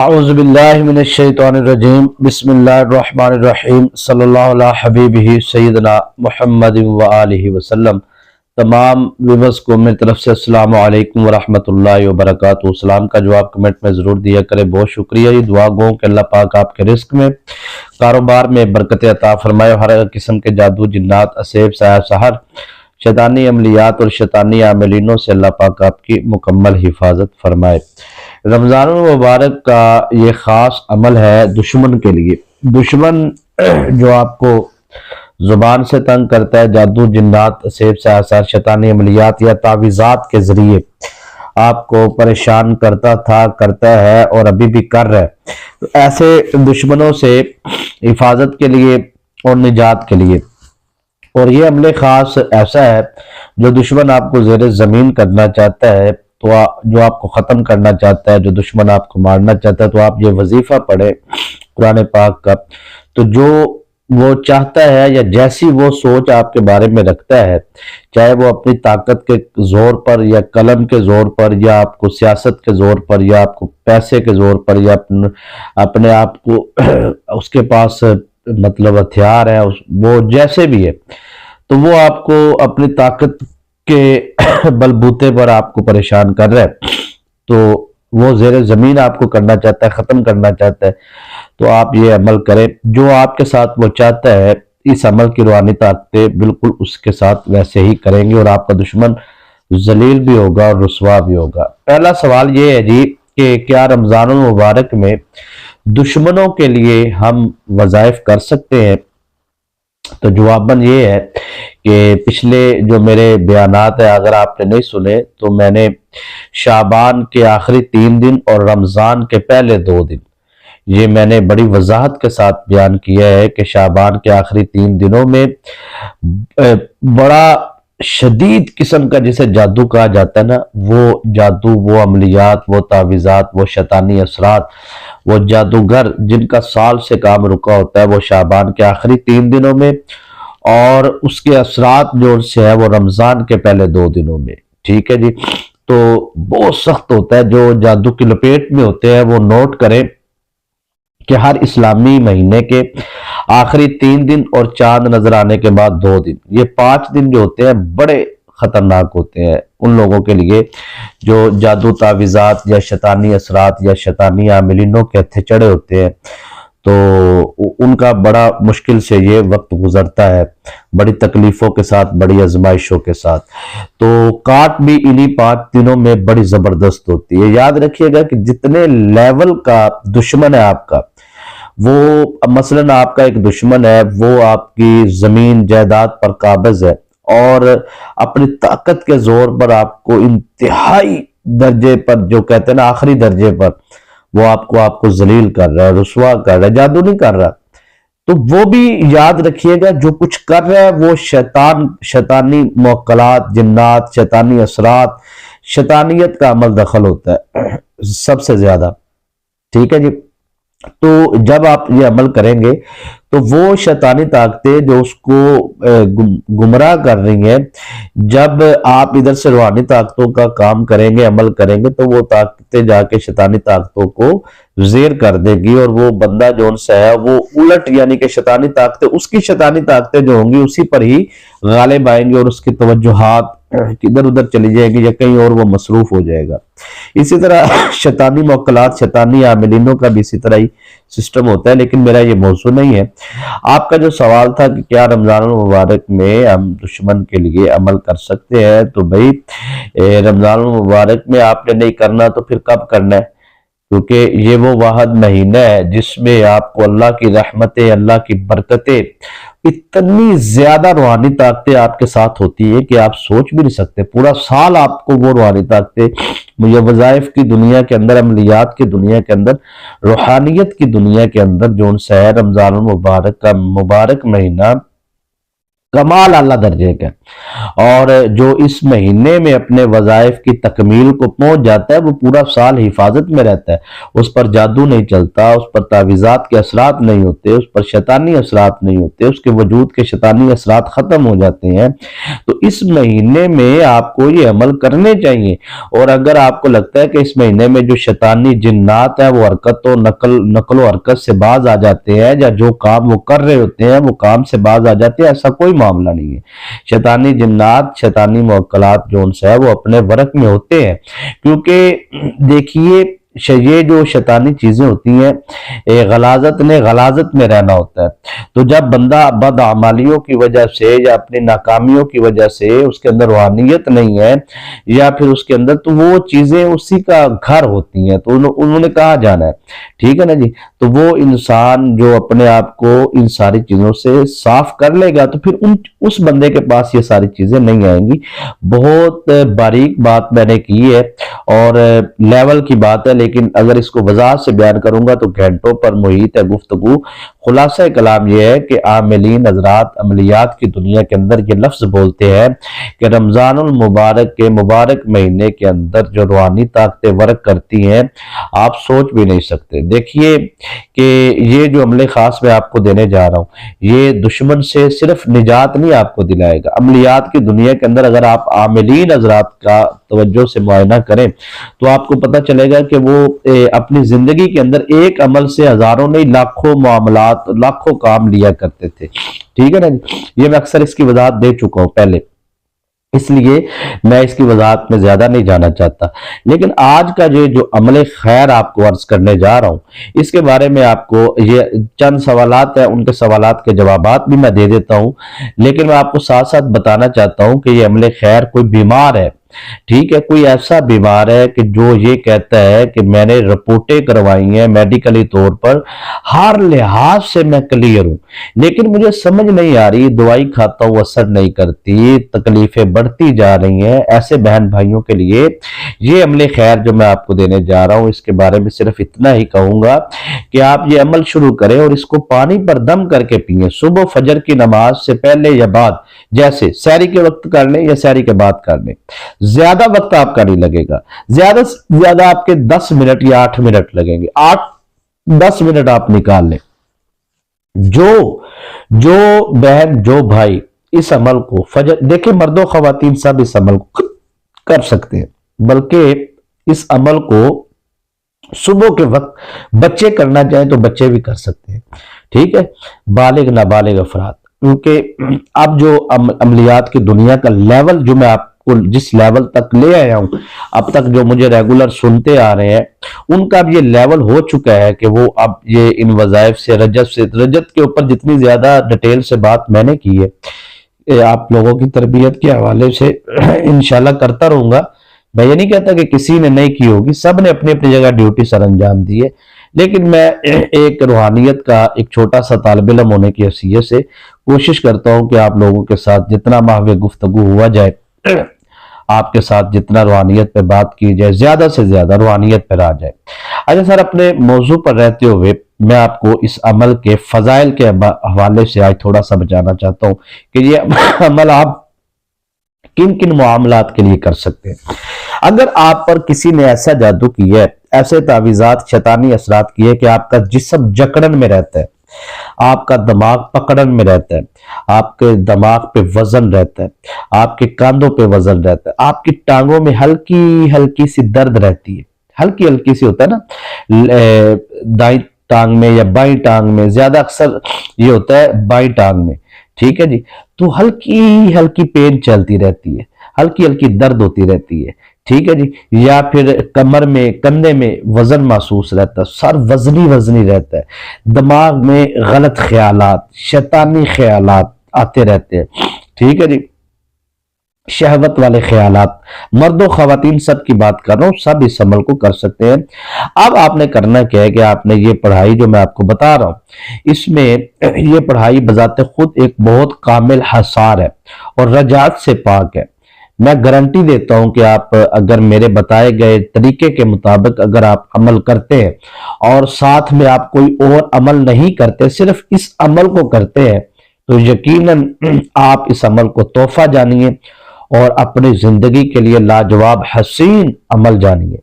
اعوذ باللہ من الشیطان الرجیم بسم اللہ الرحمن الرحیم صلی اللہ علیہ حبیبہ سیدنا محمد وآلہ وسلم۔ تمام ویورز کو میری طرف سے السلام علیکم ورحمۃ اللہ وبرکاتہ۔ سلام کا جواب کمنٹ میں ضرور دیا کرے، بہت شکریہ۔ یہ دعا گو کہ اللہ پاک آپ کے رزق میں، کاروبار میں برکت عطا فرمائے، ہر قسم کے جادو، جنات، اسیب، سایہ سحر، شیطانی عملیات اور شیطانی عاملینوں سے اللہ پاک آپ کی مکمل حفاظت فرمائے۔ رمضان المبارک کا یہ خاص عمل ہے دشمن کے لیے۔ دشمن جو آپ کو زبان سے تنگ کرتا ہے، جادو، جنات، اسیب، سایہ سحر، شیطانی عملیات یا تعویذات کے ذریعے آپ کو پریشان کرتا تھا، کرتا ہے اور ابھی بھی کر رہا ہے، تو ایسے دشمنوں سے حفاظت کے لیے اور نجات کے لیے، اور یہ عمل خاص ایسا ہے جو دشمن آپ کو زیر زمین کرنا چاہتا ہے، تو جو آپ کو ختم کرنا چاہتا ہے، جو دشمن آپ کو مارنا چاہتا ہے، تو آپ یہ وظیفہ پڑھیں قرآن پاک کا، تو جو وہ چاہتا ہے یا جیسی وہ سوچ آپ کے بارے میں رکھتا ہے، چاہے وہ اپنی طاقت کے زور پر یا قلم کے زور پر یا آپ کو سیاست کے زور پر یا آپ کو پیسے کے زور پر یا اپنے آپ کو اس کے پاس مطلب ہتھیار ہے، وہ جیسے بھی ہے، تو وہ آپ کو اپنی طاقت کے بلبوتے پر آپ کو پریشان کر رہا ہے، تو وہ زیر زمین آپ کو کرنا چاہتا ہے، ختم کرنا چاہتا ہے، تو آپ یہ عمل کریں جو آپ کے ساتھ وہ چاہتا ہے۔ اس عمل کی روحانی طاقتیں بالکل اس کے ساتھ ویسے ہی کریں گے، اور آپ کا دشمن ذلیل بھی ہوگا اور رسوا بھی ہوگا۔ پہلا سوال یہ ہے جی کہ کیا رمضان المبارک میں دشمنوں کے لیے ہم وظائف کر سکتے ہیں؟ تو جواباً یہ ہے کہ پچھلے جو میرے بیانات ہیں، اگر آپ نے نہیں سنے تو میں نے شعبان کے آخری 3 دن اور رمضان کے پہلے 2 دن یہ میں نے بڑی وضاحت کے ساتھ بیان کیا ہے کہ شعبان کے آخری 3 دنوں میں بڑا شدید قسم کا جسے جادو کہا جاتا ہے نا، وہ جادو، وہ عملیات، وہ تعویذات، وہ شیطانی اثرات، وہ جادوگر جن کا سال سے کام رکا ہوتا ہے، وہ شعبان کے آخری 3 دنوں میں، اور اس کے اثرات جو سے ہے وہ رمضان کے پہلے 2 دنوں میں۔ ٹھیک ہے جی، تو بہت سخت ہوتا ہے، جو جادو کی لپیٹ میں ہوتے ہیں وہ نوٹ کریں کہ ہر اسلامی مہینے کے آخری 3 دن اور چاند نظر آنے کے بعد 2 دن، یہ 5 دن جو ہوتے ہیں بڑے خطرناک ہوتے ہیں ان لوگوں کے لیے جو جادو، تعویذات یا شیطانی اثرات یا شیطانی عاملینوں کے ہتھے چڑھے ہوتے ہیں، تو ان کا بڑا مشکل سے یہ وقت گزرتا ہے، بڑی تکلیفوں کے ساتھ، بڑی آزمائشوں کے ساتھ، تو کاٹ بھی انہی 5 دنوں میں بڑی زبردست ہوتی ہے۔ یاد رکھیے گا کہ جتنے لیول کا دشمن ہے آپ کا، وہ مثلاً آپ کا ایک دشمن ہے، وہ آپ کی زمین جائیداد پر قابض ہے اور اپنی طاقت کے زور پر آپ کو انتہائی درجے پر، جو کہتے ہیں نا آخری درجے پر، وہ آپ کو ذلیل کر رہا ہے، رسوا کر رہا ہے، جادو نہیں کر رہا، تو وہ بھی یاد رکھیے گا جو کچھ کر رہا ہے وہ شیطانی موکلات، جنات، شیطانی اثرات، شیطانیت کا عمل دخل ہوتا ہے سب سے زیادہ۔ ٹھیک ہے جی، تو جب آپ یہ عمل کریں گے تو وہ شیطانی طاقتیں جو اس کو گمراہ کر رہی ہیں، جب آپ ادھر سے روحانی طاقتوں کا کام کریں گے، عمل کریں گے، تو وہ طاقتیں جا کے شیطانی طاقتوں کو زیر کر دے گی، اور وہ بندہ جو ان سے ہے وہ الٹ، یعنی کہ شیطانی طاقتیں، اس کی شیطانی طاقتیں جو ہوں گی اسی پر ہی غالب آئیں گے، اور اس کی توجہات ادھر ادھر چلی جائے گی یا کہیں اور وہ مصروف ہو جائے گا۔ اسی طرح شیطانی موکلات، شیطانی عاملینوں کا بھی اسی طرح ہی سسٹم ہوتا ہے، لیکن میرا یہ موضوع نہیں ہے۔ آپ کا جو سوال تھا کہ کیا رمضان المبارک میں ہم دشمن کے لیے عمل کر سکتے ہیں، تو بھائی رمضان المبارک میں آپ نے نہیں کرنا تو پھر کب کرنا ہے؟ کیونکہ یہ وہ واحد مہینہ ہے جس میں آپ کو اللہ کی رحمتیں، اللہ کی برکتیں، اتنی زیادہ روحانی طاقتیں آپ کے ساتھ ہوتی ہے کہ آپ سوچ بھی نہیں سکتے۔ پورا سال آپ کو وہ روحانی طاقتیں، یہ وظائف کی دنیا کے اندر، عملیات کی دنیا کے اندر، روحانیت کی دنیا کے اندر جو ان سے ہے، رمضان المبارک کا مبارک مہینہ کمال اعلیٰ درجے کا، اور جو اس مہینے میں اپنے وظائف کی تکمیل کو پہنچ جاتا ہے وہ پورا سال حفاظت میں رہتا ہے، اس پر جادو نہیں چلتا، اس پر تعویذات کے اثرات نہیں ہوتے، اس پر شیطانی اثرات نہیں ہوتے، اس کے وجود کے شیطانی اثرات ختم ہو جاتے ہیں۔ تو اس مہینے میں آپ کو یہ عمل کرنے چاہیے، اور اگر آپ کو لگتا ہے کہ اس مہینے میں جو شیطانی جنات ہیں وہ حرکت و نقل و حرکت سے باز آ جاتے ہیں، یا جو کام وہ کر رہے ہوتے ہیں وہ کام سے باز آ جاتے ہیں، ایسا کوئی معاملہ نہیں ہے۔ شیطانی جنات، شیطانی موکلات جو ان سے ہے وہ اپنے ورک میں ہوتے ہیں، کیونکہ دیکھیے یہ جو شیطانی چیزیں ہوتی ہیں، غلاظت نے غلاظت میں رہنا ہوتا ہے، تو جب بندہ بدعمالیوں کی وجہ سے یا اپنی ناکامیوں کی وجہ سے اس کے اندر روحانیت نہیں ہے، یا پھر اس کے اندر، تو وہ چیزیں اسی کا گھر ہوتی ہیں، تو انہوں نے کہاں جانا ہے، ٹھیک ہے نا جی۔ تو وہ انسان جو اپنے آپ کو ان ساری چیزوں سے صاف کر لے گا تو پھر اس بندے کے پاس یہ ساری چیزیں نہیں آئیں گی۔ بہت باریک بات میں نے کی ہے اور لیول کی بات ہے، لیکن اگر اس کو وضاحت سے بیان کروں گا تو گھنٹوں پر محیط ہے گفتگو۔ خلاصہ کلام یہ ہے کہ عاملین حضرات عملیات کی دنیا کے اندر یہ لفظ بولتے ہیں کہ رمضان المبارک کے مبارک مہینے کے اندر جو روحانی طاقتیں ورک کرتی ہیں آپ سوچ بھی نہیں سکتے۔ دیکھیے کہ یہ جو عملے خاص میں آپ کو دینے جا رہا ہوں یہ دشمن سے صرف نجات نہیں آپ کو دلائے گا، عملیات کی دنیا کے اندر اگر آپ عاملین حضرات کا توجہ سے معائنہ کریں تو آپ کو پتہ چلے گا کہ وہ اپنی زندگی کے اندر ایک عمل سے ہزاروں نہیں لاکھوں معاملات، لاکھوں کام لیا کرتے تھے، ٹھیک ہے نا جی۔ یہ میں اکثر اس کی وضاحت دے چکا ہوں پہلے، اس لیے میں اس کی وضاحت میں زیادہ نہیں جانا چاہتا، لیکن آج کا جو عمل خیر آپ کو عرض کرنے جا رہا ہوں اس کے بارے میں آپ کو یہ چند سوالات ہیں، ان کے سوالات کے جوابات بھی میں دے دیتا ہوں، لیکن میں آپ کو ساتھ ساتھ بتانا چاہتا ہوں کہ یہ عمل خیر کوئی بیمار ہے، ٹھیک ہے، کوئی ایسا بیمار ہے کہ جو یہ کہتا ہے کہ میں نے رپورٹیں کروائی ہیں میڈیکلی طور پر، ہر لحاظ سے میں کلیئر ہوں، لیکن مجھے سمجھ نہیں آ رہی، دوائی کھاتا ہوں اثر نہیں کرتی، تکلیفیں بڑھتی جا رہی ہیں، ایسے بہن بھائیوں کے لیے یہ عمل خیر جو میں آپ کو دینے جا رہا ہوں اس کے بارے میں صرف اتنا ہی کہوں گا کہ آپ یہ عمل شروع کریں اور اس کو پانی پر دم کر کے پئیں، صبح فجر کی نماز سے پہلے یا بعد، جیسے سحری کے وقت کر لیں یا سحری کے بعد کر لیں، زیادہ وقت آپ کا نہیں لگے گا، زیادہ سے زیادہ آپ کے 10 منٹ یا 8 منٹ لگیں گے، 8-10 منٹ آپ نکال لیں۔ جو بہن جو بھائی اس عمل کو فجر، دیکھیں مرد و خواتین سب اس عمل کو کر سکتے ہیں، بلکہ اس عمل کو صبح کے وقت بچے کرنا چاہیں تو بچے بھی کر سکتے ہیں، ٹھیک ہے، بالغ نابالغ افراد، کیونکہ اب جو عملیات کی دنیا کا لیول جو میں آپ کو جس لیول تک لے آیا ہوں، اب تک جو مجھے ریگولر سنتے آ رہے ہیں ان کا اب یہ لیول ہو چکا ہے کہ وہ اب یہ ان وظائف سے رجت کے اوپر جتنی زیادہ ڈیٹیل سے بات میں نے کی ہے آپ لوگوں کی تربیت کے حوالے سے انشاءاللہ کرتا رہوں گا۔ میں یہ نہیں کہتا کہ کسی نے نہیں کی ہوگی، سب نے اپنی اپنی جگہ ڈیوٹی سر انجام دی ہے، لیکن میں ایک روحانیت کا ایک چھوٹا سا طالب علم ہونے کی حیثیت سے کوشش کرتا ہوں کہ آپ لوگوں کے ساتھ جتنا محو گفتگو ہوا جائے، آپ کے ساتھ جتنا روحانیت پہ بات کی جائے، زیادہ سے زیادہ روحانیت پہ آ جائے۔ اچھا سر، اپنے موضوع پر رہتے ہوئے میں آپ کو اس عمل کے فضائل کے حوالے سے آج تھوڑا سا بچانا چاہتا ہوں کہ یہ عمل آپ کن کن معاملات کے لیے کر سکتے ہیں۔ اگر آپ پر کسی نے ایسا جادو کیا ہے، ایسے تعویذات شیطانی اثرات کیے کہ آپ کا جسم جکڑن میں رہتا ہے، آپ کا دماغ پکڑن میں رہتا ہے، آپ کے دماغ پہ وزن رہتا ہے، آپ کے کاندھوں پہ وزن رہتا ہے، آپ کی ٹانگوں میں ہلکی ہلکی سی درد رہتی ہے، ہلکی ہلکی سی ہوتا ہے نا، دائیں ٹانگ میں یا بائیں ٹانگ میں، زیادہ اکثر یہ ہوتا ہے بائیں ٹانگ میں، ٹھیک ہے جی، تو ہلکی ہلکی پین چلتی رہتی ہے، ہلکی ہلکی درد ہوتی رہتی ہے، ٹھیک ہے جی، یا پھر کمر میں کندھے میں وزن محسوس رہتا ہے، سر وزنی وزنی رہتا ہے، دماغ میں غلط خیالات، شیطانی خیالات آتے رہتے ہیں، ٹھیک ہے جی، شہوت والے خیالات، مرد و خواتین سب کی بات کر رہا ہوں، سب اس عمل کو کر سکتے ہیں۔ اب آپ نے کرنا کیا ہے کہ آپ نے یہ پڑھائی جو میں آپ کو بتا رہا ہوں اس میں یہ پڑھائی بذات خود ایک بہت کامل حصار ہے اور رجعت سے پاک ہے۔ میں گارنٹی دیتا ہوں کہ آپ اگر میرے بتائے گئے طریقے کے مطابق اگر آپ عمل کرتے ہیں اور ساتھ میں آپ کوئی اور عمل نہیں کرتے، صرف اس عمل کو کرتے ہیں، تو یقیناً آپ اس عمل کو تحفہ جانیے اور اپنی زندگی کے لیے لاجواب حسین عمل جانیے۔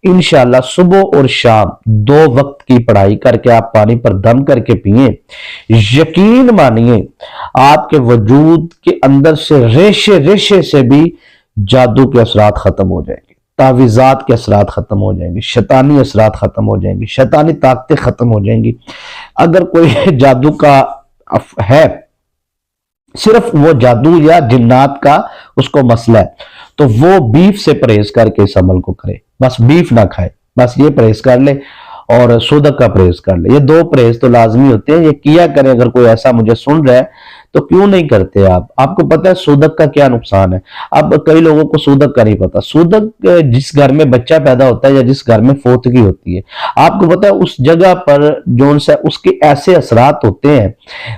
انشاءاللہ صبح اور شام 2 وقت کی پڑھائی کر کے آپ پانی پر دم کر کے پئیں، یقین مانیے آپ کے وجود کے اندر سے ریشے ریشے سے بھی جادو کے اثرات ختم ہو جائیں گے، تعویذات کے اثرات ختم ہو جائیں گے، شیطانی اثرات ختم ہو جائیں گے، شیطانی طاقتیں ختم ہو جائیں گی۔ اگر کوئی جادو کا ہے، صرف وہ جادو یا جنات کا اس کو مسئلہ ہے، تو وہ بیف سے پرہیز کر کے اس عمل کو کرے، بس بیف نہ کھائے، بس یہ پرہیز کر لے اور صدق کا پرہیز کر لے۔ یہ 2 پرہیز تو لازمی ہوتے ہیں، یہ کیا کریں۔ اگر کوئی ایسا مجھے سن رہا ہے تو کیوں نہیں کرتے آپ کو پتہ ہے صدق کا کیا نقصان ہے؟ اب کئی لوگوں کو صدق کا نہیں پتا۔ صدق جس گھر میں بچہ پیدا ہوتا ہے یا جس گھر میں فوتگی ہوتی ہے، آپ کو پتہ ہے اس جگہ پر جو سے اس کے ایسے اثرات ہوتے ہیں۔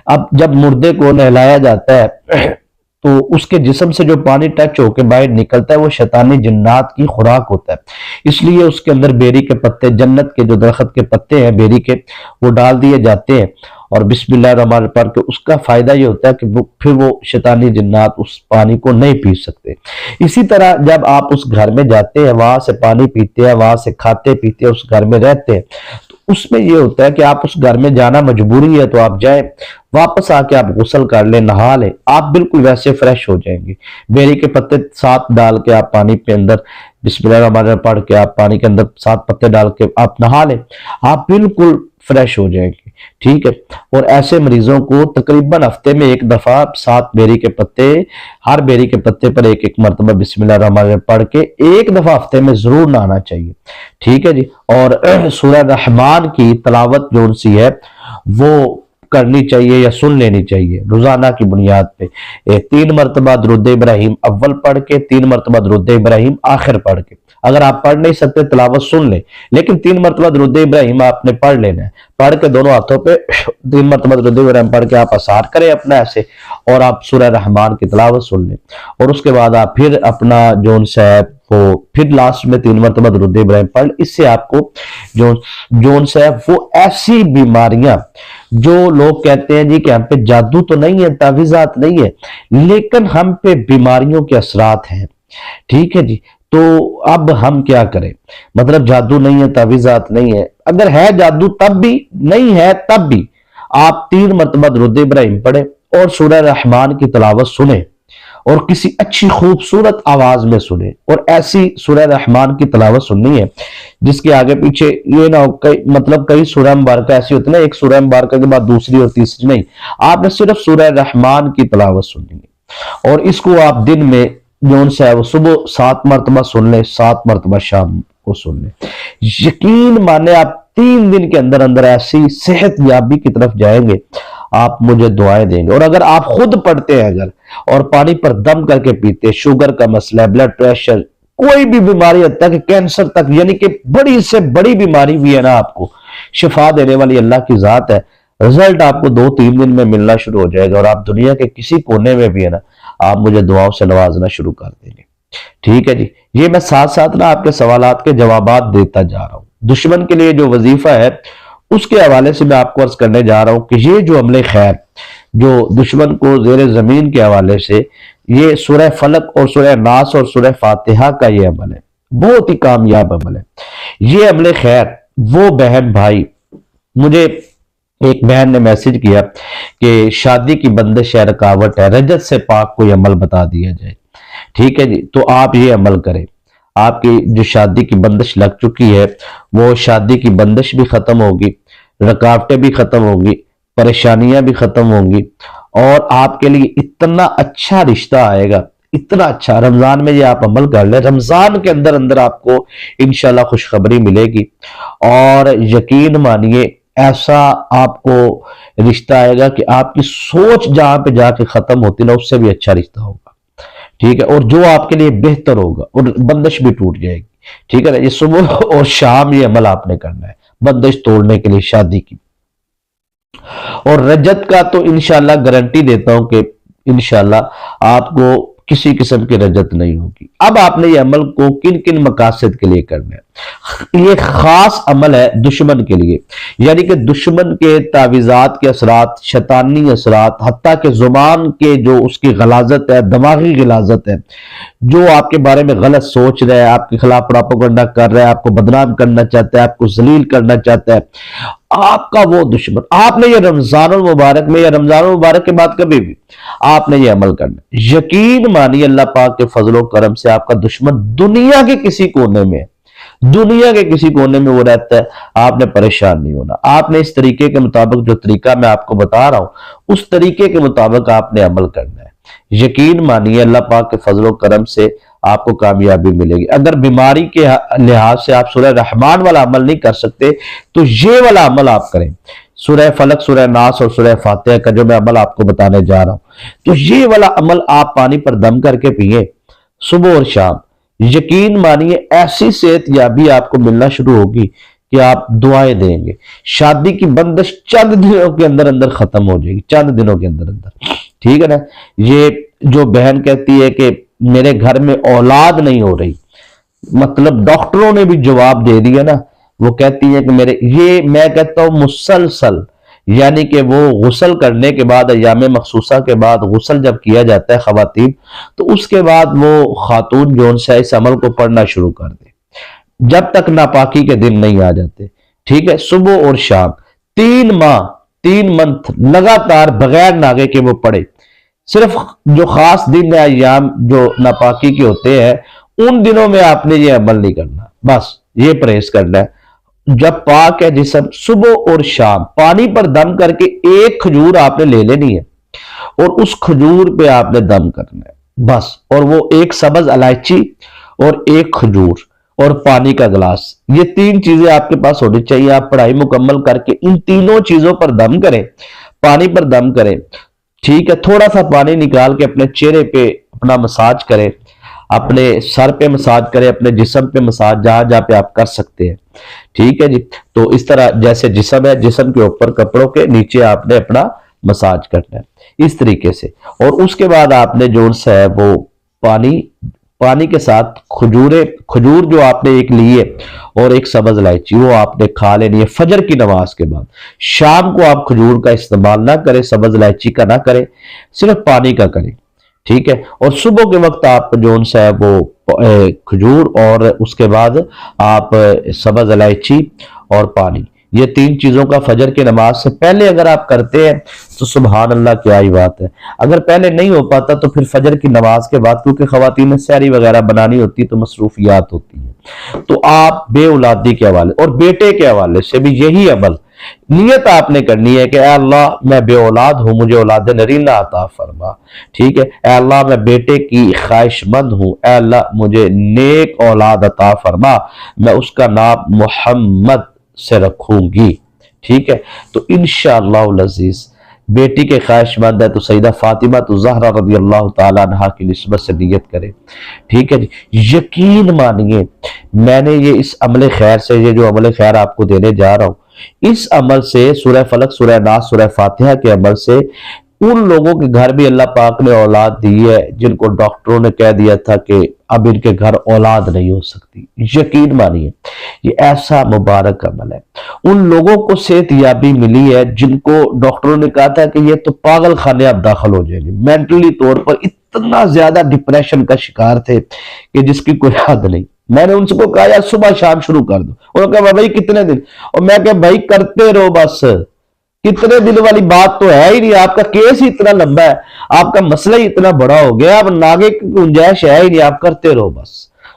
اب جب مردے کو نہلایا جاتا ہے تو اس کے جسم سے جو پانی ٹچ ہو کے باہر نکلتا ہے وہ شیطانی جنات کی خوراک ہوتا ہے، اس لیے اس کے اندر بیری کے پتے، جنت کے جو درخت کے پتے ہیں بیری کے، وہ ڈال دیے جاتے ہیں، اور بسم اللہ الرحمن الرحیم پڑھ کے اس کا فائدہ یہ ہوتا ہے کہ پھر وہ شیطانی جنات اس پانی کو نہیں پی سکتے۔ اسی طرح جب آپ اس گھر میں جاتے ہیں، وہاں سے پانی پیتے ہیں، وہاں سے کھاتے پیتے ہیں، اس گھر میں رہتے ہیں، تو اس میں یہ ہوتا ہے کہ آپ اس گھر میں جانا مجبوری ہے تو آپ جائیں، واپس آ کے آپ غسل کر لیں، نہا لیں، آپ بالکل ویسے فریش ہو جائیں گے۔ بیری کے پتے ساتھ ڈال کے آپ پانی کے اندر بسم اللہ الرحمن الرحیم پڑھ کے آپ پانی کے اندر 7 پتے ڈال کے آپ نہا لیں، آپ بالکل فریش ہو جائیں گے، ٹھیک ہے۔ اور ایسے مریضوں کو تقریباً ہفتے میں 1 دفعہ 7 بیری کے پتے، ہر بیری کے پتے پر 1 مرتبہ بسم اللہ الرحمن الرحیم پڑھ کے 1 دفعہ ہفتے میں ضرور نہانا چاہیے، ٹھیک ہے جی۔ اور سورہ رحمان کی تلاوت جو سی ہے وہ کرنی چاہیے یا سن لینی چاہیے روزانہ کی بنیاد پہ، 3 مرتبہ درود ابراہیم اول پڑھ کے، 3 مرتبہ درود ابراہیم آخر پڑھ کے۔ اگر آپ پڑھ نہیں سکتے تلاوت سن لیں، لیکن 3 مرتبہ درود ابراہیم آپ نے پڑھ لینا ہے، پڑھ کے دونوں ہاتھوں پہ 3 مرتبہ درود ابراہیم پڑھ کے آپ اثار کریں اپنا ایسے، اور آپ سورہ رحمان کی تلاوت سن لیں، اور اس کے بعد آپ پھر اپنا جون صاحب وہ پھر لاسٹ میں 3 مرتبہ درود ابراہیم پڑھ۔ اس سے آپ کو جون صاحب وہ ایسی بیماریاں جو لوگ کہتے ہیں جی کہ ہم پہ جادو تو نہیں ہے، تعویذات نہیں ہے، لیکن ہم پہ بیماریوں کے اثرات ہیں، ٹھیک ہے جی۔ تو اب ہم کیا کریں؟ مطلب جادو نہیں ہے، تعویذات نہیں ہے، اگر ہے جادو تب بھی، نہیں ہے تب بھی آپ 3 مرتبہ درود ابراہیم پڑھیں اور سورہ رحمان کی تلاوت سنیں، اور کسی اچھی خوبصورت آواز میں سنیں، اور ایسی سورہ رحمان کی تلاوت سننی ہے جس کے آگے پیچھے یہ نہ ہو، مطلب کئی سورہ مبارکہ ایسی ہوتی ہے نا، ایک سورہ مبارکہ کے بعد دوسری اور تیسری نہیں، آپ نے صرف سورہ رحمان کی تلاوت سننی ہے، اور اس کو آپ دن میں جون سے ہے وہ صبح 7 مرتبہ سن لیں، 7 مرتبہ شام کو سن لیں۔ یقین مانے آپ 3 دن کے اندر اندر ایسی صحت یابی کی طرف جائیں گے، آپ مجھے دعائیں دیں گے۔ اور اگر آپ خود پڑھتے ہیں اگر اور پانی پر دم کر کے پیتے، شوگر کا مسئلہ ہے، بلڈ پریشر، کوئی بھی بیماری حتیٰ کہ کینسر تک، یعنی کہ بڑی سے بڑی بیماری بھی ہے نا، آپ کو شفا دینے والی اللہ کی ذات ہے، رزلٹ آپ کو 2-3 دن میں ملنا شروع ہو جائے گا، اور آپ دنیا کے کسی کونے میں بھی ہے نا، آپ مجھے دعاؤں سے نوازنا شروع کر دیں گے، ٹھیک ہے جی۔ یہ میں ساتھ ساتھ نا آپ کے سوالات کے جوابات دیتا جا رہا ہوں۔ دشمن کے لیے جو وظیفہ ہے اس کے حوالے سے میں آپ کو عرض کرنے جا رہا ہوں کہ یہ جو عمل خیر جو دشمن کو زیر زمین کے حوالے سے، یہ سورہ فلق اور سورہ ناس اور سورہ فاتحہ کا یہ عمل ہے، بہت ہی کامیاب عمل ہے یہ عمل خیر۔ وہ بہن بھائی، مجھے ایک بہن نے میسج کیا کہ شادی کی بندش ہے، رکاوٹ ہے، رجت سے پاک کوئی عمل بتا دیا جائے، ٹھیک ہے جی۔ تو آپ یہ عمل کریں، آپ کی جو شادی کی بندش لگ چکی ہے وہ شادی کی بندش بھی ختم ہوگی، رکاوٹیں بھی ختم ہوگی، پریشانیاں بھی ختم ہوں گی، اور آپ کے لیے اتنا اچھا رشتہ آئے گا، اتنا اچھا۔ رمضان میں یہ آپ عمل کر لیں، رمضان کے اندر اندر آپ کو انشاءاللہ خوشخبری ملے گی، اور یقین مانیے ایسا آپ کو رشتہ آئے گا کہ آپ کی سوچ جہاں پہ جا کے ختم ہوتی نا، اس سے بھی اچھا رشتہ ہوگا، ٹھیک ہے، اور جو آپ کے لیے بہتر ہوگا، اور بندش بھی ٹوٹ جائے گی، ٹھیک ہے نا۔ یہ صبح اور شام یہ عمل آپ نے کرنا ہے بندش توڑنے کے لیے شادی کی۔ اور رجت کا تو انشاءاللہ گارنٹی دیتا ہوں کہ انشاءاللہ آپ کو کسی قسم کی رجت نہیں ہوگی۔ اب آپ نے یہ عمل کو کن کن مقاصد کے لیے کرنا ہے؟ یہ خاص عمل ہے دشمن کے لیے، یعنی کہ دشمن کے تعویذات کے اثرات، شیطانی اثرات، حتیٰ کہ زبان کے جو اس کی غلاظت ہے، دماغی غلاظت ہے، جو آپ کے بارے میں غلط سوچ رہا ہے، آپ کے خلاف پروپیگنڈا کر رہا ہے، آپ کو بدنام کرنا چاہتا ہے، آپ کو ذلیل کرنا چاہتا ہے، آپ کا وہ دشمن، آپ نے یہ رمضان المبارک میں یا رمضان المبارک کے بعد کبھی بھی آپ نے یہ عمل کرنا ہے۔ یقین مانیے اللہ پاک کے فضل و کرم سے آپ کا دشمن دنیا کے کسی کونے میں ہے، دنیا کے کسی کونے میں وہ رہتا ہے، آپ نے پریشان نہیں ہونا۔ آپ نے اس طریقے کے مطابق، جو طریقہ میں آپ کو بتا رہا ہوں، اس طریقے کے مطابق آپ نے عمل کرنا ہے۔ یقین مانیے اللہ پاک کے فضل و کرم سے آپ کو کامیابی ملے گی۔ اگر بیماری کے لحاظ سے آپ سورہ رحمان والا عمل نہیں کر سکتے تو یہ والا عمل آپ کریں، سورہ فلق، سورہ ناس اور سورہ فاتحہ کا جو میں عمل آپ کو بتانے جا رہا ہوں، تو یہ والا عمل آپ پانی پر دم کر کے پیئیں صبح اور شام۔ یقین مانیے ایسی صحت یابی آپ کو ملنا شروع ہوگی کہ آپ دعائیں دیں گے، شادی کی بندش چند دنوں کے اندر اندر ختم ہو جائے گی، چند دنوں کے اندر اندر، ٹھیک ہے نا۔ یہ جو بہن کہتی ہے کہ میرے گھر میں اولاد نہیں ہو رہی، مطلب ڈاکٹروں نے بھی جواب دے دیا نا، وہ کہتی ہے کہ یہ میں کہتا ہوں مسلسل، یعنی کہ وہ غسل کرنے کے بعد، ایام مخصوصہ کے بعد غسل جب کیا جاتا ہے خواتین، تو اس کے بعد وہ خاتون جو سے اس عمل کو پڑھنا شروع کر دے جب تک ناپاکی کے دن نہیں آ جاتے، ٹھیک ہے، صبح اور شام 3 منتھ لگاتار بغیر ناگے کے وہ پڑھے۔ صرف جو خاص دن یا ایام جو ناپاکی کے ہوتے ہیں ان دنوں میں آپ نے یہ عمل نہیں کرنا، بس یہ پرہیز کرنا ہے۔ جب پاک ہے جسم، صبح اور شام پانی پر دم کر کے ایک کھجور آپ نے لے لینی ہے اور اس کھجور پہ آپ نے دم کرنا ہے بس، اور وہ ایک سبز الائچی اور ایک کھجور اور پانی کا گلاس، یہ 3 چیزیں آپ کے پاس ہونی چاہیے۔ آپ پڑھائی مکمل کر کے ان تینوں چیزوں پر دم کریں، پانی پر دم کریں، ٹھیک ہے، تھوڑا سا پانی نکال کے اپنے چہرے پہ اپنا مساج کریں، اپنے سر پہ مساج کریں، اپنے جسم پہ مساج جہاں جہاں پہ آپ کر سکتے ہیں، ٹھیک ہے جی۔ تو اس طرح جیسے جسم ہے، جسم کے اوپر کپڑوں کے نیچے آپ نے اپنا مساج کرنا ہے اس طریقے سے، اور اس کے بعد آپ نے جو ہے وہ پانی کے ساتھ کھجور جو آپ نے ایک لی ہے اور ایک سبز الائچی وہ آپ نے کھا لینی ہے فجر کی نماز کے بعد۔ شام کو آپ کھجور کا استعمال نہ کریں، سبز الائچی کا نہ کریں، صرف پانی کا کریں، ٹھیک ہے، اور صبح کے وقت آپ جو ہے وہ کھجور اور اس کے بعد آپ سبز الائچی اور پانی، یہ 3 چیزوں کا فجر کی نماز سے پہلے اگر آپ کرتے ہیں تو سبحان اللہ کیا ہی بات ہے۔ اگر پہلے نہیں ہو پاتا تو پھر فجر کی نماز کے بعد، کیونکہ خواتین نے سحری وغیرہ بنانی ہوتی تو مصروفیات ہوتی ہیں، تو آپ بے اولادی کے حوالے اور بیٹے کے حوالے سے بھی یہی عمل نیت آپ نے کرنی ہے کہ اے اللہ میں بے اولاد ہوں، مجھے اولاد نرینہ عطا فرما، ٹھیک ہے، اے اللہ میں بیٹے کی خواہش مند ہوں، اے اللہ مجھے نیک اولاد عطا فرما، میں اس کا نام محمد سے رکھوں گی، ٹھیک ہے۔ تو انشاءاللہ العزیز بیٹی کے خواہش مند ہے تو سیدہ فاطمہ تو زہرا رضی اللہ تعالیٰ عنہ کی نسبت سے نیت کرے، ٹھیک ہے جی۔ یقین مانیے میں نے یہ اس عمل خیر سے، یہ جو عمل خیر آپ کو دینے جا رہا ہوں، اس عمل سے، سورہ فلق، سورہ ناس، سورہ فاتحہ کے عمل سے، ان لوگوں کے گھر بھی اللہ پاک نے اولاد دی ہے جن کو ڈاکٹروں نے کہہ دیا تھا کہ اب ان کے گھر اولاد نہیں ہو سکتی۔ یقین مانیے یہ ایسا مبارک عمل ہے، ان لوگوں کو صحت یابی ملی ہے جن کو ڈاکٹروں نے کہا تھا کہ یہ تو پاگل خانے اب داخل ہو جائیں گے، مینٹلی طور پر اتنا زیادہ ڈپریشن کا شکار تھے کہ جس کی کوئی حد نہیں۔ میں نے ان سے کو کہا یار صبح شام شروع کر دو، انہوں نے کہا بھائی کتنے دن، اور میں کہا بھائی کرتے رہو بس، کتنے دن والی بات تو ہے ہی نہیں، آپ کا کیس ہی اتنا لمبا ہے، آپ کا مسئلہ ہی اتنا بڑا ہو گیا، اب ناگے کی گنجائش ہے ہی نہیں، آپ کرتے رہو بس،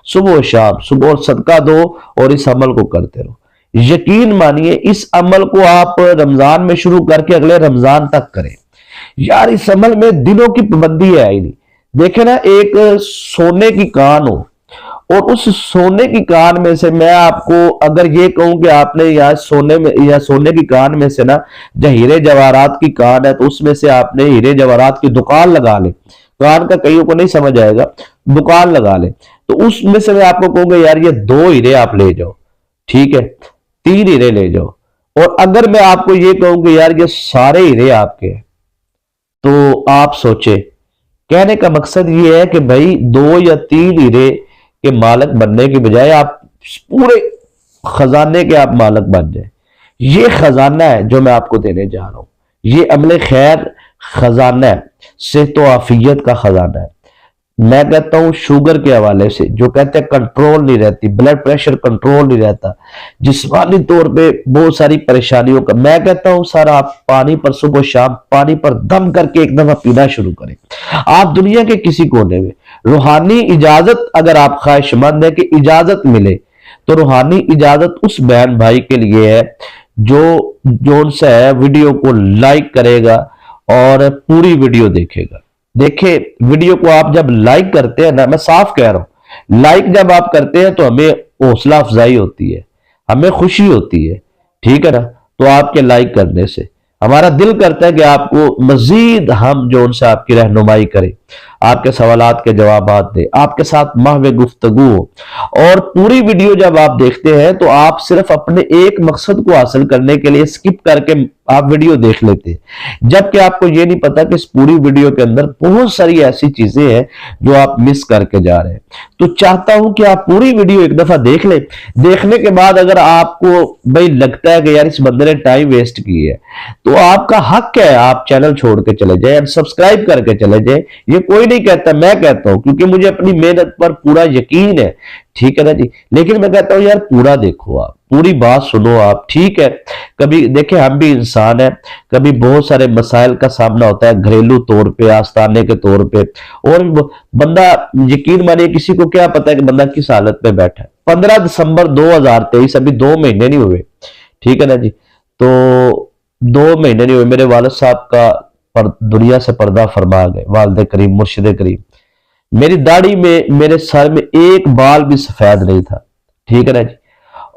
صبح و شام، صبح اور صدقہ دو اور اس عمل کو کرتے رہو۔ یقین مانیے اس عمل کو آپ رمضان میں شروع کر کے اگلے رمضان تک کریں، یار اس عمل میں دنوں کی پابندی ہے ہی نہیں۔ دیکھیں نا، ایک سونے کی کان ہو اور اس سونے کی کان میں سے میں آپ کو اگر یہ کہوں کہ آپ نے یا سونے کی کان میں سے نا، جو ہیرے جواہرات کی کان ہے تو اس میں سے آپ نے ہیرے جواہرات کی دکان لگا لیں، کان کا کئیوں کو نہیں سمجھ آئے گا، دکان لگا لیں، تو اس میں سے میں آپ کو کہوں گا یار یہ 2 ہیرے آپ لے جاؤ، ٹھیک ہے، 3 ہیرے لے جاؤ، اور اگر میں آپ کو یہ کہوں کہ یار یہ سارے ہیرے آپ کے ہیں تو آپ سوچیں کہنے کا مقصد یہ ہے کہ بھائی 2 یا 3 ہیرے کے مالک بننے کی بجائے آپ پورے خزانے کے آپ مالک بن جائیں۔ یہ خزانہ ہے جو میں آپ کو دینے جا رہا ہوں، یہ عمل خیر خزانہ ہے، صحت و عافیت کا خزانہ ہے۔ میں کہتا ہوں شوگر کے حوالے سے جو کہتے ہیں کنٹرول نہیں رہتی، بلڈ پریشر کنٹرول نہیں رہتا، جسمانی طور پہ بہت ساری پریشانیوں کا، میں کہتا ہوں سر آپ پانی پر صبح و شام پانی پر دم کر کے ایک دفعہ پینا شروع کریں۔ آپ دنیا کے کسی کونے میں روحانی اجازت، اگر آپ خواہش مند ہیں کہ اجازت ملے تو روحانی اجازت اس بہن بھائی کے لیے ہے جو جون سے ہے ویڈیو کو لائک کرے گا اور پوری ویڈیو دیکھے گا۔ دیکھیں ویڈیو کو آپ جب لائک کرتے ہیں نا، میں صاف کہہ رہا ہوں، لائک جب آپ کرتے ہیں تو ہمیں حوصلہ افزائی ہوتی ہے، ہمیں خوشی ہوتی ہے، ٹھیک ہے نا؟ تو آپ کے لائک کرنے سے ہمارا دل کرتا ہے کہ آپ کو مزید ہم جو ان سے آپ کی رہنمائی کریں، آپ کے سوالات کے جوابات دیں، آپ کے ساتھ محو گفتگو ہو۔ اور پوری ویڈیو جب آپ دیکھتے ہیں تو آپ صرف اپنے ایک مقصد کو حاصل کرنے کے لیے سکپ کر کے آپ ویڈیو دیکھ لیتے ہیں، جبکہ آپ کو یہ نہیں پتا کہ اس پوری ویڈیو کے اندر بہت ساری ایسی چیزیں ہیں جو آپ مس کر کے جا رہے ہیں۔ تو چاہتا ہوں کہ آپ پوری ویڈیو ایک دفعہ دیکھ لیں، دیکھنے کے بعد اگر آپ کو بھائی لگتا ہے کہ یار اس بندے نے ٹائم ویسٹ کی ہے تو آپ کا حق ہے آپ چینل چھوڑ کے چلے جائیں، سبسکرائب کر کے چلے جائیں۔ یہ کوئی نہیں کہتا، میں کہتا ہوں کیونکہ مجھے اپنی محنت پر پورا یقین ہے، ٹھیک ہے نا جی؟ لیکن میں کہتا ہوں یار پورا دیکھو، آپ پوری بات سنو، آپ ٹھیک ہے؟ کبھی دیکھیں ہم بھی انسان ہیں، کبھی بہت سارے مسائل کا سامنا ہوتا ہے گھریلو طور پہ، آستانے کے طور پہ، اور بندہ یقین مانیے کسی کو کیا پتا ہے کہ بندہ کس حالت پہ بیٹھا ہے۔ 15 دسمبر 2023، ابھی 2 مہینے نہیں ہوئے، ٹھیک ہے نا جی؟ تو 2 مہینے نہیں ہوئے میرے والد صاحب کا دنیا سے پردہ فرما گئے، والد کریم مرشد کریم۔ میری داڑھی میں، میرے سر میں ایک بال بھی سفید نہیں تھا، ٹھیک ہے نا جی؟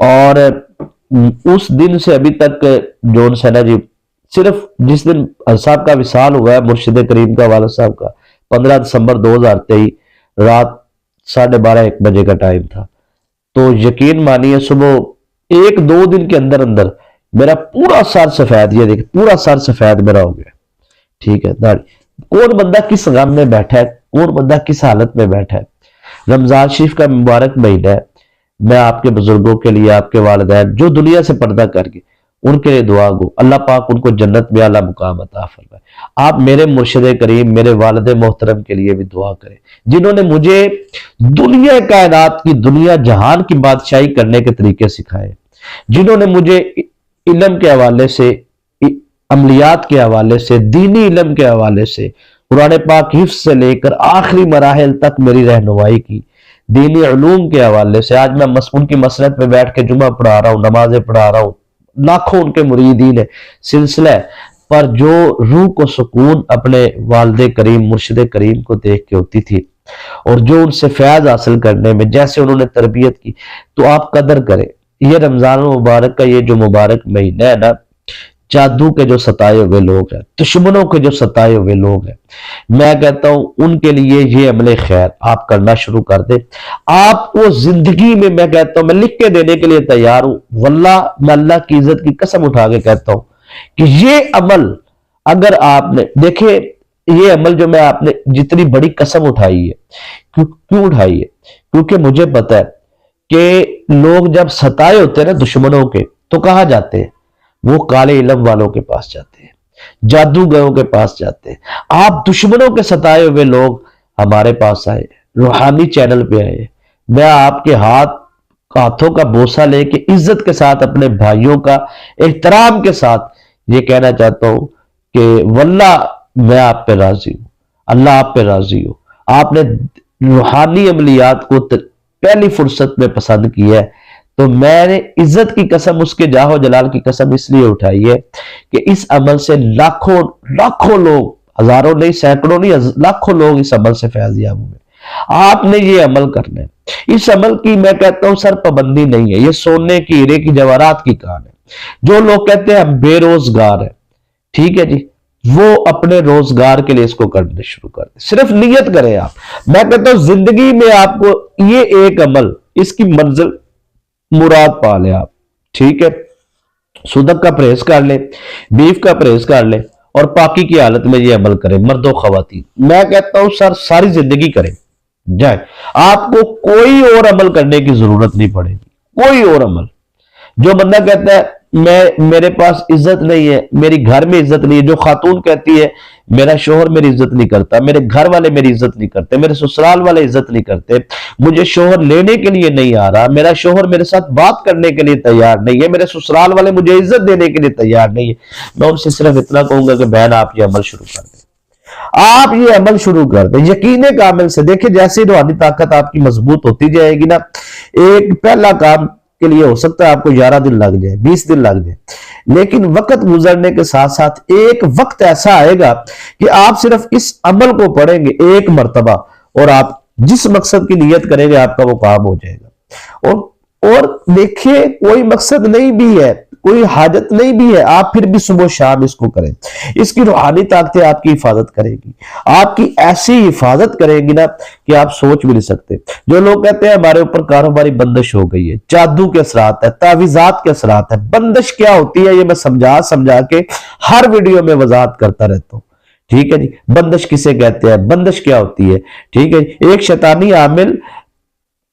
اور اس دن سے ابھی تک جون سے نا جی، صرف جس دن صاحب کا وصال ہوا ہے مرشد کریم کا، والد صاحب کا، 15 دسمبر 2023 رات 12:30-1 بجے کا ٹائم تھا۔ تو یقین مانیے صبح 1-2 دن کے اندر اندر میرا پورا سر سفید، یہ دیکھیں پورا سر سفید میرا ہو گیا، ٹھیک ہے؟ داڑھی، کون بندہ کس غم میں بیٹھا ہے، کون بندہ کس حالت میں بیٹھا ہے۔ رمضان شریف کا مبارک مہینہ ہے، میں آپ کے بزرگوں کے لیے، آپ کے والدین جو دنیا سے پردہ کر کے، ان کے لیے دعا گو، اللہ پاک ان کو جنت میں اعلیٰ مقام عطا فرمائے۔ آپ میرے مرشد کریم، میرے والد محترم کے لیے بھی دعا کریں، جنہوں نے مجھے دنیا کائنات کی، دنیا جہان کی بادشاہی کرنے کے طریقے سکھائے، جنہوں نے مجھے علم کے حوالے سے، عملیات کے حوالے سے، دینی علم کے حوالے سے، قرآن پاک حفظ سے لے کر آخری مراحل تک میری رہنمائی کی، دینی علوم کے حوالے سے۔ آج میں ان کی مسند میں بیٹھ کے جمعہ پڑھا رہا ہوں، نمازیں پڑھا رہا ہوں، لاکھوں ان کے مریدین ہے، سلسلہ ہے، پر جو روح کو سکون اپنے والد کریم مرشد کریم کو دیکھ کے ہوتی تھی، اور جو ان سے فیض حاصل کرنے میں جیسے انہوں نے تربیت کی، تو آپ قدر کریں۔ یہ رمضان المبارک کا یہ جو مبارک مہینہ ہے نا، جادو کے جو ستائے ہوئے لوگ ہیں، دشمنوں کے جو ستائے ہوئے لوگ ہیں، میں کہتا ہوں ان کے لیے یہ عمل خیر آپ کرنا شروع کر دیں۔ آپ کو زندگی میں کہتا ہوں، میں لکھ کے دینے کے لیے تیار ہوں، واللہ میں اللہ کی عزت کی قسم اٹھا کے کہتا ہوں کہ یہ عمل اگر آپ نے دیکھے، یہ عمل جو میں آپ نے جتنی بڑی قسم اٹھائی ہے، کیوں اٹھائی ہے؟ کیونکہ مجھے پتا ہے کہ لوگ جب ستائے ہوتے ہیں نا دشمنوں کے، تو کہاں جاتے ہیں؟ وہ کالے علم والوں کے پاس جاتے ہیں، جادوگروں کے پاس جاتے ہیں۔ آپ دشمنوں کے ستائے ہوئے لوگ ہمارے پاس آئے، روحانی چینل پہ آئے، میں آپ کے ہاتھوں کا بوسہ لے کے عزت کے ساتھ، اپنے بھائیوں کا احترام کے ساتھ یہ کہنا چاہتا ہوں کہ واللہ میں آپ پہ راضی ہوں، اللہ آپ پہ راضی ہو۔ آپ نے روحانی عملیات کو پہلی فرصت میں پسند کی ہے، تو میں نے عزت کی قسم، اس کے جاہ و جلال کی قسم اس لیے اٹھائی ہے کہ اس عمل سے لاکھوں لوگ، ہزاروں نہیں، سینکڑوں نہیں، لاکھوں لوگ اس عمل سے فیض یاب ہوئے۔ آپ نے یہ عمل کرنا ہے۔ اس عمل کی میں کہتا ہوں سر پابندی نہیں ہے، یہ سونے کی، ہیرے کی، جواہرات کی کان ہے۔ جو لوگ کہتے ہیں ہم بے روزگار ہیں، ٹھیک ہے جی، وہ اپنے روزگار کے لیے اس کو کرنے شروع کر دیں، صرف نیت کریں آپ۔ میں کہتا ہوں زندگی میں آپ کو یہ ایک عمل، اس کی منزل مراد پا لیں آپ، ٹھیک ہے؟ صدق کا پرہیز کر لیں، بیف کا پرہیز کر لیں، اور پاکی کی حالت میں یہ عمل کریں، مرد و خواتین۔ میں کہتا ہوں سر ساری زندگی کریں جائیں، آپ کو کوئی اور عمل کرنے کی ضرورت نہیں پڑے گی، کوئی اور عمل۔ جو بندہ کہتا ہے میرے پاس عزت نہیں ہے، میری گھر میں عزت نہیں ہے، جو خاتون کہتی ہے میرا شوہر میری عزت نہیں کرتا، میرے گھر والے میری عزت نہیں کرتے، میرے سسرال والے عزت نہیں کرتے، مجھے شوہر لینے کے لیے نہیں آ رہا، میرا شوہر میرے ساتھ بات کرنے کے لیے تیار نہیں ہے، میرے سسرال والے مجھے عزت دینے کے لیے تیار نہیں ہے، میں ان سے صرف اتنا کہوں گا کہ بہن آپ یہ عمل شروع کر دیں، آپ یہ عمل شروع کر دیں یقین کامل سے۔ دیکھیں جیسے روحانی طاقت آپ کی مضبوط ہوتی جائے گی نا، ایک پہلا کام کے لیے ہو سکتا ہے آپ کو 11 دن لگ جائے، 20 دن لگ جائے، لیکن وقت گزرنے کے ساتھ ساتھ ایک وقت ایسا آئے گا کہ آپ صرف اس عمل کو پڑھیں گے ایک مرتبہ، اور آپ جس مقصد کی نیت کریں گے آپ کا وہ کام ہو جائے گا۔ اور دیکھیے کوئی مقصد نہیں بھی ہے، کوئی حاجت نہیں بھی ہے، آپ پھر بھی صبح و شام اس کو کریں، اس کی روحانی طاقتیں آپ کی حفاظت کرے گی، آپ کی ایسی حفاظت کرے گی نا کہ آپ سوچ بھی نہیں سکتے۔ جو لوگ کہتے ہیں ہمارے اوپر کاروباری بندش ہو گئی ہے، جادو کے اثرات ہے، تعویذات کے اثرات ہے، بندش کیا ہوتی ہے یہ میں سمجھا کے ہر ویڈیو میں وضاحت کرتا رہتا ہوں، ٹھیک ہے جی۔ بندش کسے کہتے ہیں، بندش کیا ہوتی ہے، ٹھیک ہے۔ ایک شیطانی عامل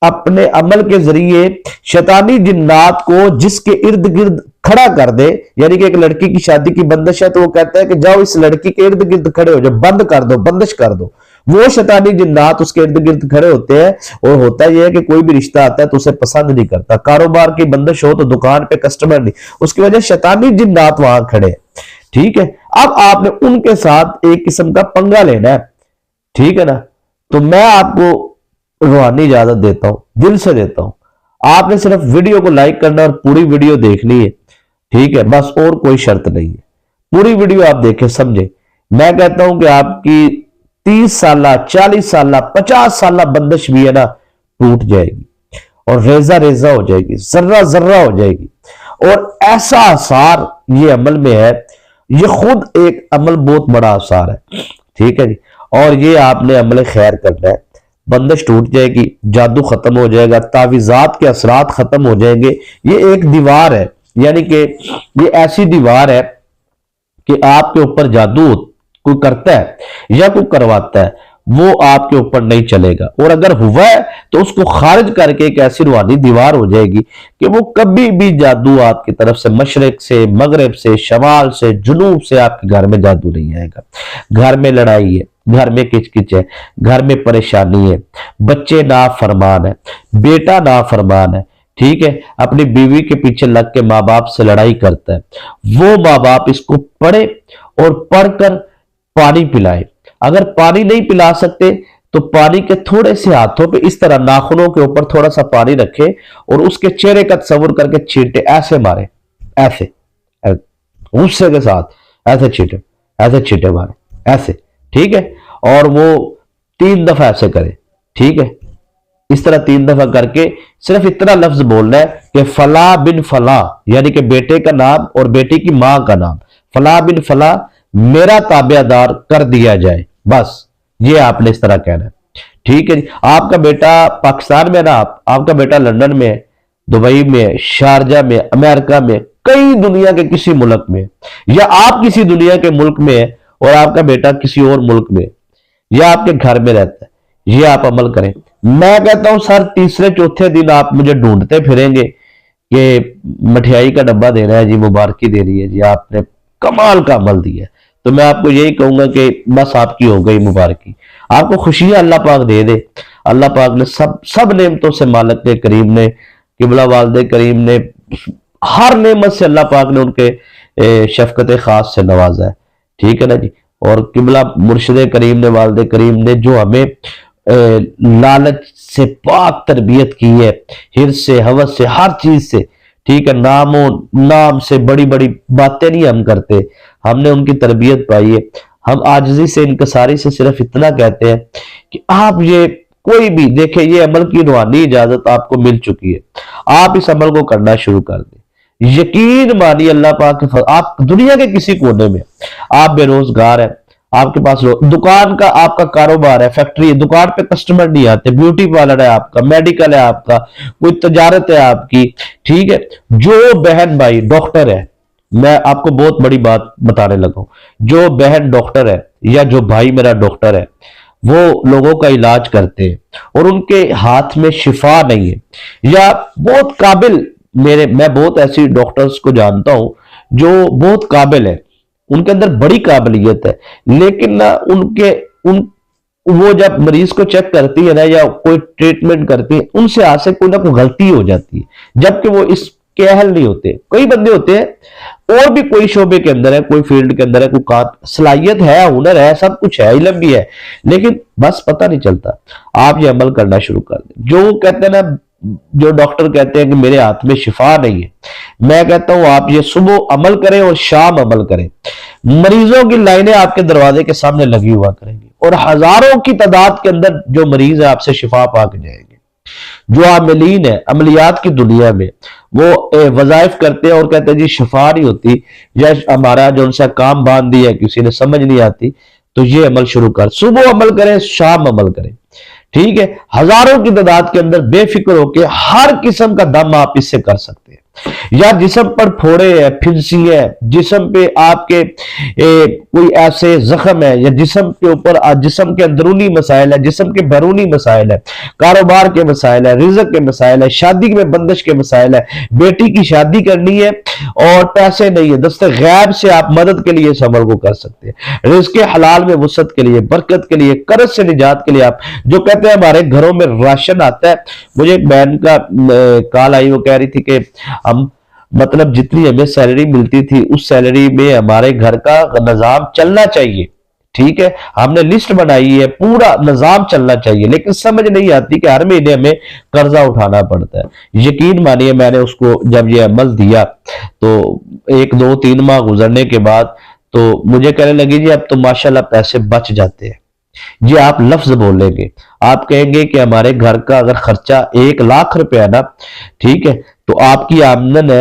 اپنے عمل کے ذریعے شیطانی جنات کو جس کے ارد گرد کھڑا کر دے، یعنی کہ ایک لڑکی کی شادی کی بندش ہے تو وہ کہتا ہے کہ جاؤ اس لڑکی کے ارد گرد کھڑے ہو جاؤ، بند کر دو، بندش کر دو، وہ شیطانی جنات اس کے ارد گرد کھڑے ہوتے ہیں، اور ہوتا یہ ہے کہ کوئی بھی رشتہ آتا ہے تو اسے پسند نہیں کرتا، کاروبار کی بندش ہو تو دکان پہ کسٹمر نہیں، اس کی وجہ شیطانی جنات وہاں کھڑے ہیں، ٹھیک ہے۔ اب آپ نے ان کے ساتھ ایک قسم کا پنگا لینا ہے، ٹھیک ہے نا۔ تو میں آپ کو روحانی اجازت دیتا ہوں، دل سے دیتا ہوں، آپ نے صرف ویڈیو کو لائک کرنا اور پوری ویڈیو دیکھنی ہے، ٹھیک ہے، بس اور کوئی شرط نہیں ہے، پوری ویڈیو آپ دیکھیں سمجھیں۔ میں کہتا ہوں کہ آپ کی 30 سالہ 40 سالہ 50 سالہ بندش بھی ہے نا ٹوٹ جائے گی، اور ریزہ ریزہ ہو جائے گی، ذرہ ذرہ ہو جائے گی، اور ایسا اثار یہ عمل میں ہے، یہ خود ایک عمل بہت بڑا اثار ہے، ٹھیک ہے جی۔ اور یہ آپ نے عمل خیر کرنا ہے، بندش ٹوٹ جائے گی، جادو ختم ہو جائے گا، تعویذات کے اثرات ختم ہو جائیں گے۔ یہ ایک دیوار ہے، یعنی کہ یہ ایسی دیوار ہے کہ آپ کے اوپر جادو کوئی کرتا ہے یا کوئی کرواتا ہے وہ آپ کے اوپر نہیں چلے گا، اور اگر ہوا ہے تو اس کو خارج کر کے ایک ایسی روحانی دیوار ہو جائے گی کہ وہ کبھی بھی جادو آپ کی طرف سے مشرق سے، مغرب سے، شمال سے، جنوب سے آپ کے گھر میں جادو نہیں آئے گا۔ گھر میں لڑائی ہے، گھر میں کچ کچ ہے، گھر میں پریشانی ہے، بچے نافرمان ہے، بیٹا نافرمان ہے، ٹھیک ہے، اپنی بیوی کے پیچھے لگ کے ماں باپ سے لڑائی کرتا ہے، وہ ماں باپ اس کو پڑھے اور پڑھ کر پانی پلائے۔ اگر پانی نہیں پلا سکتے تو پانی کے تھوڑے سے ہاتھوں پہ اس طرح ناخنوں کے اوپر تھوڑا سا پانی رکھے اور اس کے چہرے کا تصور کر کے چھینٹے ایسے مارے، ایسے غصے کے ساتھ ایسے چھینٹے مارے ایسے، ٹھیک ہے، اور وہ 3 دفعہ ایسے کرے، ٹھیک ہے، اس طرح 3 دفعہ کر کے صرف اتنا لفظ بولنا ہے کہ فلاں بن فلاں، یعنی کہ بیٹے کا نام اور بیٹی کی ماں کا نام، فلاں بن فلاں میرا تابع دار کر دیا جائے، بس یہ آپ نے اس طرح کہنا ہے، ٹھیک ہے جی۔ آپ کا بیٹا پاکستان میں نا، آپ کا بیٹا لندن میں، دبئی میں، شارجہ میں، امریکہ میں، کئی دنیا کے کسی ملک میں، یا آپ کسی دنیا کے ملک میں اور آپ کا بیٹا کسی اور ملک میں یا آپ کے گھر میں رہتا ہے، یہ آپ عمل کریں۔ میں کہتا ہوں سر تیسرے چوتھے دن آپ مجھے ڈھونڈتے پھریں گے کہ مٹھائی کا ڈبہ دینا ہے جی، مبارکی دینی ہے جی، آپ نے کمال کا عمل دیا ہے، تو میں آپ کو یہی کہوں گا کہ بس آپ کی ہو گئی مبارکی، آپ کو خوشیاں اللہ پاک دے دے۔ اللہ پاک نے سب نعمتوں سے مالک نے کریم نے، قبلہ والد کریم نے، ہر نعمت سے اللہ پاک نے ان کے شفقت خاص سے نوازا ہے، ٹھیک ہے نا جی۔ اور قبلہ مرشد کریم نے، والد کریم نے جو ہمیں لالچ سے پاک تربیت کی ہے، حرص سے، ہوس سے، ہر چیز سے، ٹھیک ہے، نام سے بڑی بڑی باتیں نہیں ہم کرتے، ہم نے ان کی تربیت پائی ہے۔ ہم عاجزی سے، انکساری سے صرف اتنا کہتے ہیں کہ آپ یہ کوئی بھی دیکھیں، یہ عمل کی روحانی اجازت آپ کو مل چکی ہے، آپ اس عمل کو کرنا شروع کر دیں۔ یقین مانی اللہ پاک آپ دنیا کے کسی کونے میں، آپ بے روزگار ہیں، آپ کے پاس دکان کا آپ کا کاروبار ہے، فیکٹری ہے، دکان پہ کسٹمر نہیں آتے، بیوٹی پارلر ہے آپ کا، میڈیکل ہے آپ کا، کوئی تجارت ہے آپ کی، ٹھیک ہے، جو بہن بھائی ڈاکٹر ہے، میں آپ کو بہت بڑی بات بتانے لگا ہوں، جو بہن ڈاکٹر ہے یا جو بھائی میرا ڈاکٹر ہے وہ لوگوں کا علاج کرتے ہیں اور ان کے ہاتھ میں شفا نہیں ہے، یا بہت قابل، میں بہت ایسی ڈاکٹرز کو جانتا ہوں جو بہت قابل ہے، ان کے اندر بڑی قابلیت ہے، لیکن نہ ان وہ جب مریض کو چیک کرتی ہے نا یا کوئی ٹریٹمنٹ کرتی ہے، ان سے آج سے کوئی نہ کوئی غلطی ہو جاتی ہے، جبکہ وہ اس کے اہل نہیں ہوتے۔ کئی بندے ہوتے ہیں اور بھی کوئی شعبے کے اندر ہے، کوئی فیلڈ کے اندر ہے، کوئی صلاحیت ہے، ہنر ہے، سب کچھ ہے، علم بھی ہے، لیکن بس پتہ نہیں چلتا۔ آپ یہ عمل کرنا شروع کر دیں۔ جو کہتے ہیں نا، جو ڈاکٹر کہتے ہیں کہ میرے ہاتھ میں شفا نہیں ہے، میں کہتا ہوں آپ یہ صبح عمل کریں اور شام عمل کریں، مریضوں کی لائنیں آپ کے دروازے کے سامنے لگی ہوا کریں گی، اور ہزاروں کی تعداد کے اندر جو مریض ہے آپ سے شفا پا کے جائیں گے۔ جو عاملین ہیں عملیات کی دنیا میں، وہ وظائف کرتے ہیں اور کہتے ہیں جی شفا نہیں ہوتی، یا ہمارا جو ان سے کام باندھ دیا کسی نے سمجھ نہیں آتی، تو یہ عمل شروع کر، صبح عمل کریں، شام عمل کریں، ٹھیک ہے؟ ہزاروں کی تعداد کے اندر بے فکر ہو کے ہر قسم کا دم آپ اس سے کر سکتے ہیں۔ یا جسم پر پھوڑے ہے، پھنسی ہے، جسم پہ آپ کے کوئی ایسے زخم ہے، یا جسم کے اوپر جسم کے اندرونی مسائل ہے، جسم کے بیرونی مسائل ہے، کاروبار کے مسائل ہے، رزق کے مسائل ہے، شادی میں بندش کے مسائل ہے، بیٹی کی شادی کرنی ہے اور پیسے نہیں ہے، دست غیب سے آپ مدد کے لیے اس عمل کو کر سکتے ہیں۔ رزق حلال میں وسعت کے لیے، برکت کے لیے، قرض سے نجات کے لیے، آپ جو کہتے ہیں ہمارے گھروں میں راشن آتا ہے، مجھے ایک بہن کا کال آئی، وہ کہہ رہی تھی کہ ہم مطلب جتنی ہمیں سیلری ملتی تھی اس سیلری میں ہمارے گھر کا نظام چلنا چاہیے، ٹھیک ہے، ہم نے لسٹ بنائی ہے، پورا نظام چلنا چاہیے، لیکن سمجھ نہیں آتی کہ ہر مہینے ہمیں قرضہ اٹھانا پڑتا ہے۔ یقین مانیے میں نے اس کو جب یہ عمل دیا تو 1 2 3 ماہ گزرنے کے بعد تو مجھے کہنے لگی جی اب تو ماشاءاللہ پیسے بچ جاتے ہیں۔ جی آپ لفظ بولیں گے، آپ کہیں گے کہ ہمارے گھر کا اگر خرچہ 1 لاکھ روپے ہے نا، ٹھیک ہے، تو آپ کی آمدن ہے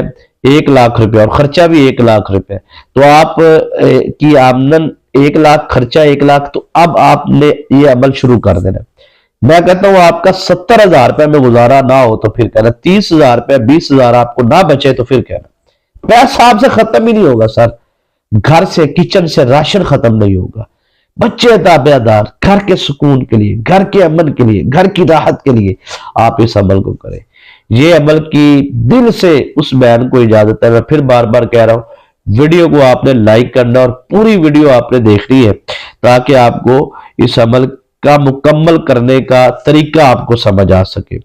1 لاکھ روپے اور خرچہ بھی 1 لاکھ روپے، تو آپ کی آمدن 1 لاکھ، خرچہ 1 لاکھ، تو اب آپ نے یہ عمل شروع کر دینا۔ میں کہتا ہوں آپ کا 70,000 روپے میں گزارا نہ ہو تو پھر کہنا، 30,000 روپے 20,000 آپ کو نہ بچے تو پھر کہنا، پیسہ آپ سے ختم ہی نہیں ہوگا سر، گھر سے کچن سے راشن ختم نہیں ہوگا، بچے تابع دار، گھر کے سکون کے لیے، گھر کے امن کے لیے، گھر کی راحت کے لیے آپ اس عمل کو کریں۔ یہ عمل کی دل سے اس بہن کو اجازت ہے۔ میں پھر بار بار کہہ رہا ہوں، ویڈیو کو آپ نے لائک کرنا اور پوری ویڈیو آپ نے دیکھنی ہے تاکہ آپ کو اس عمل کا مکمل کرنے کا طریقہ آپ کو سمجھ آ سکے،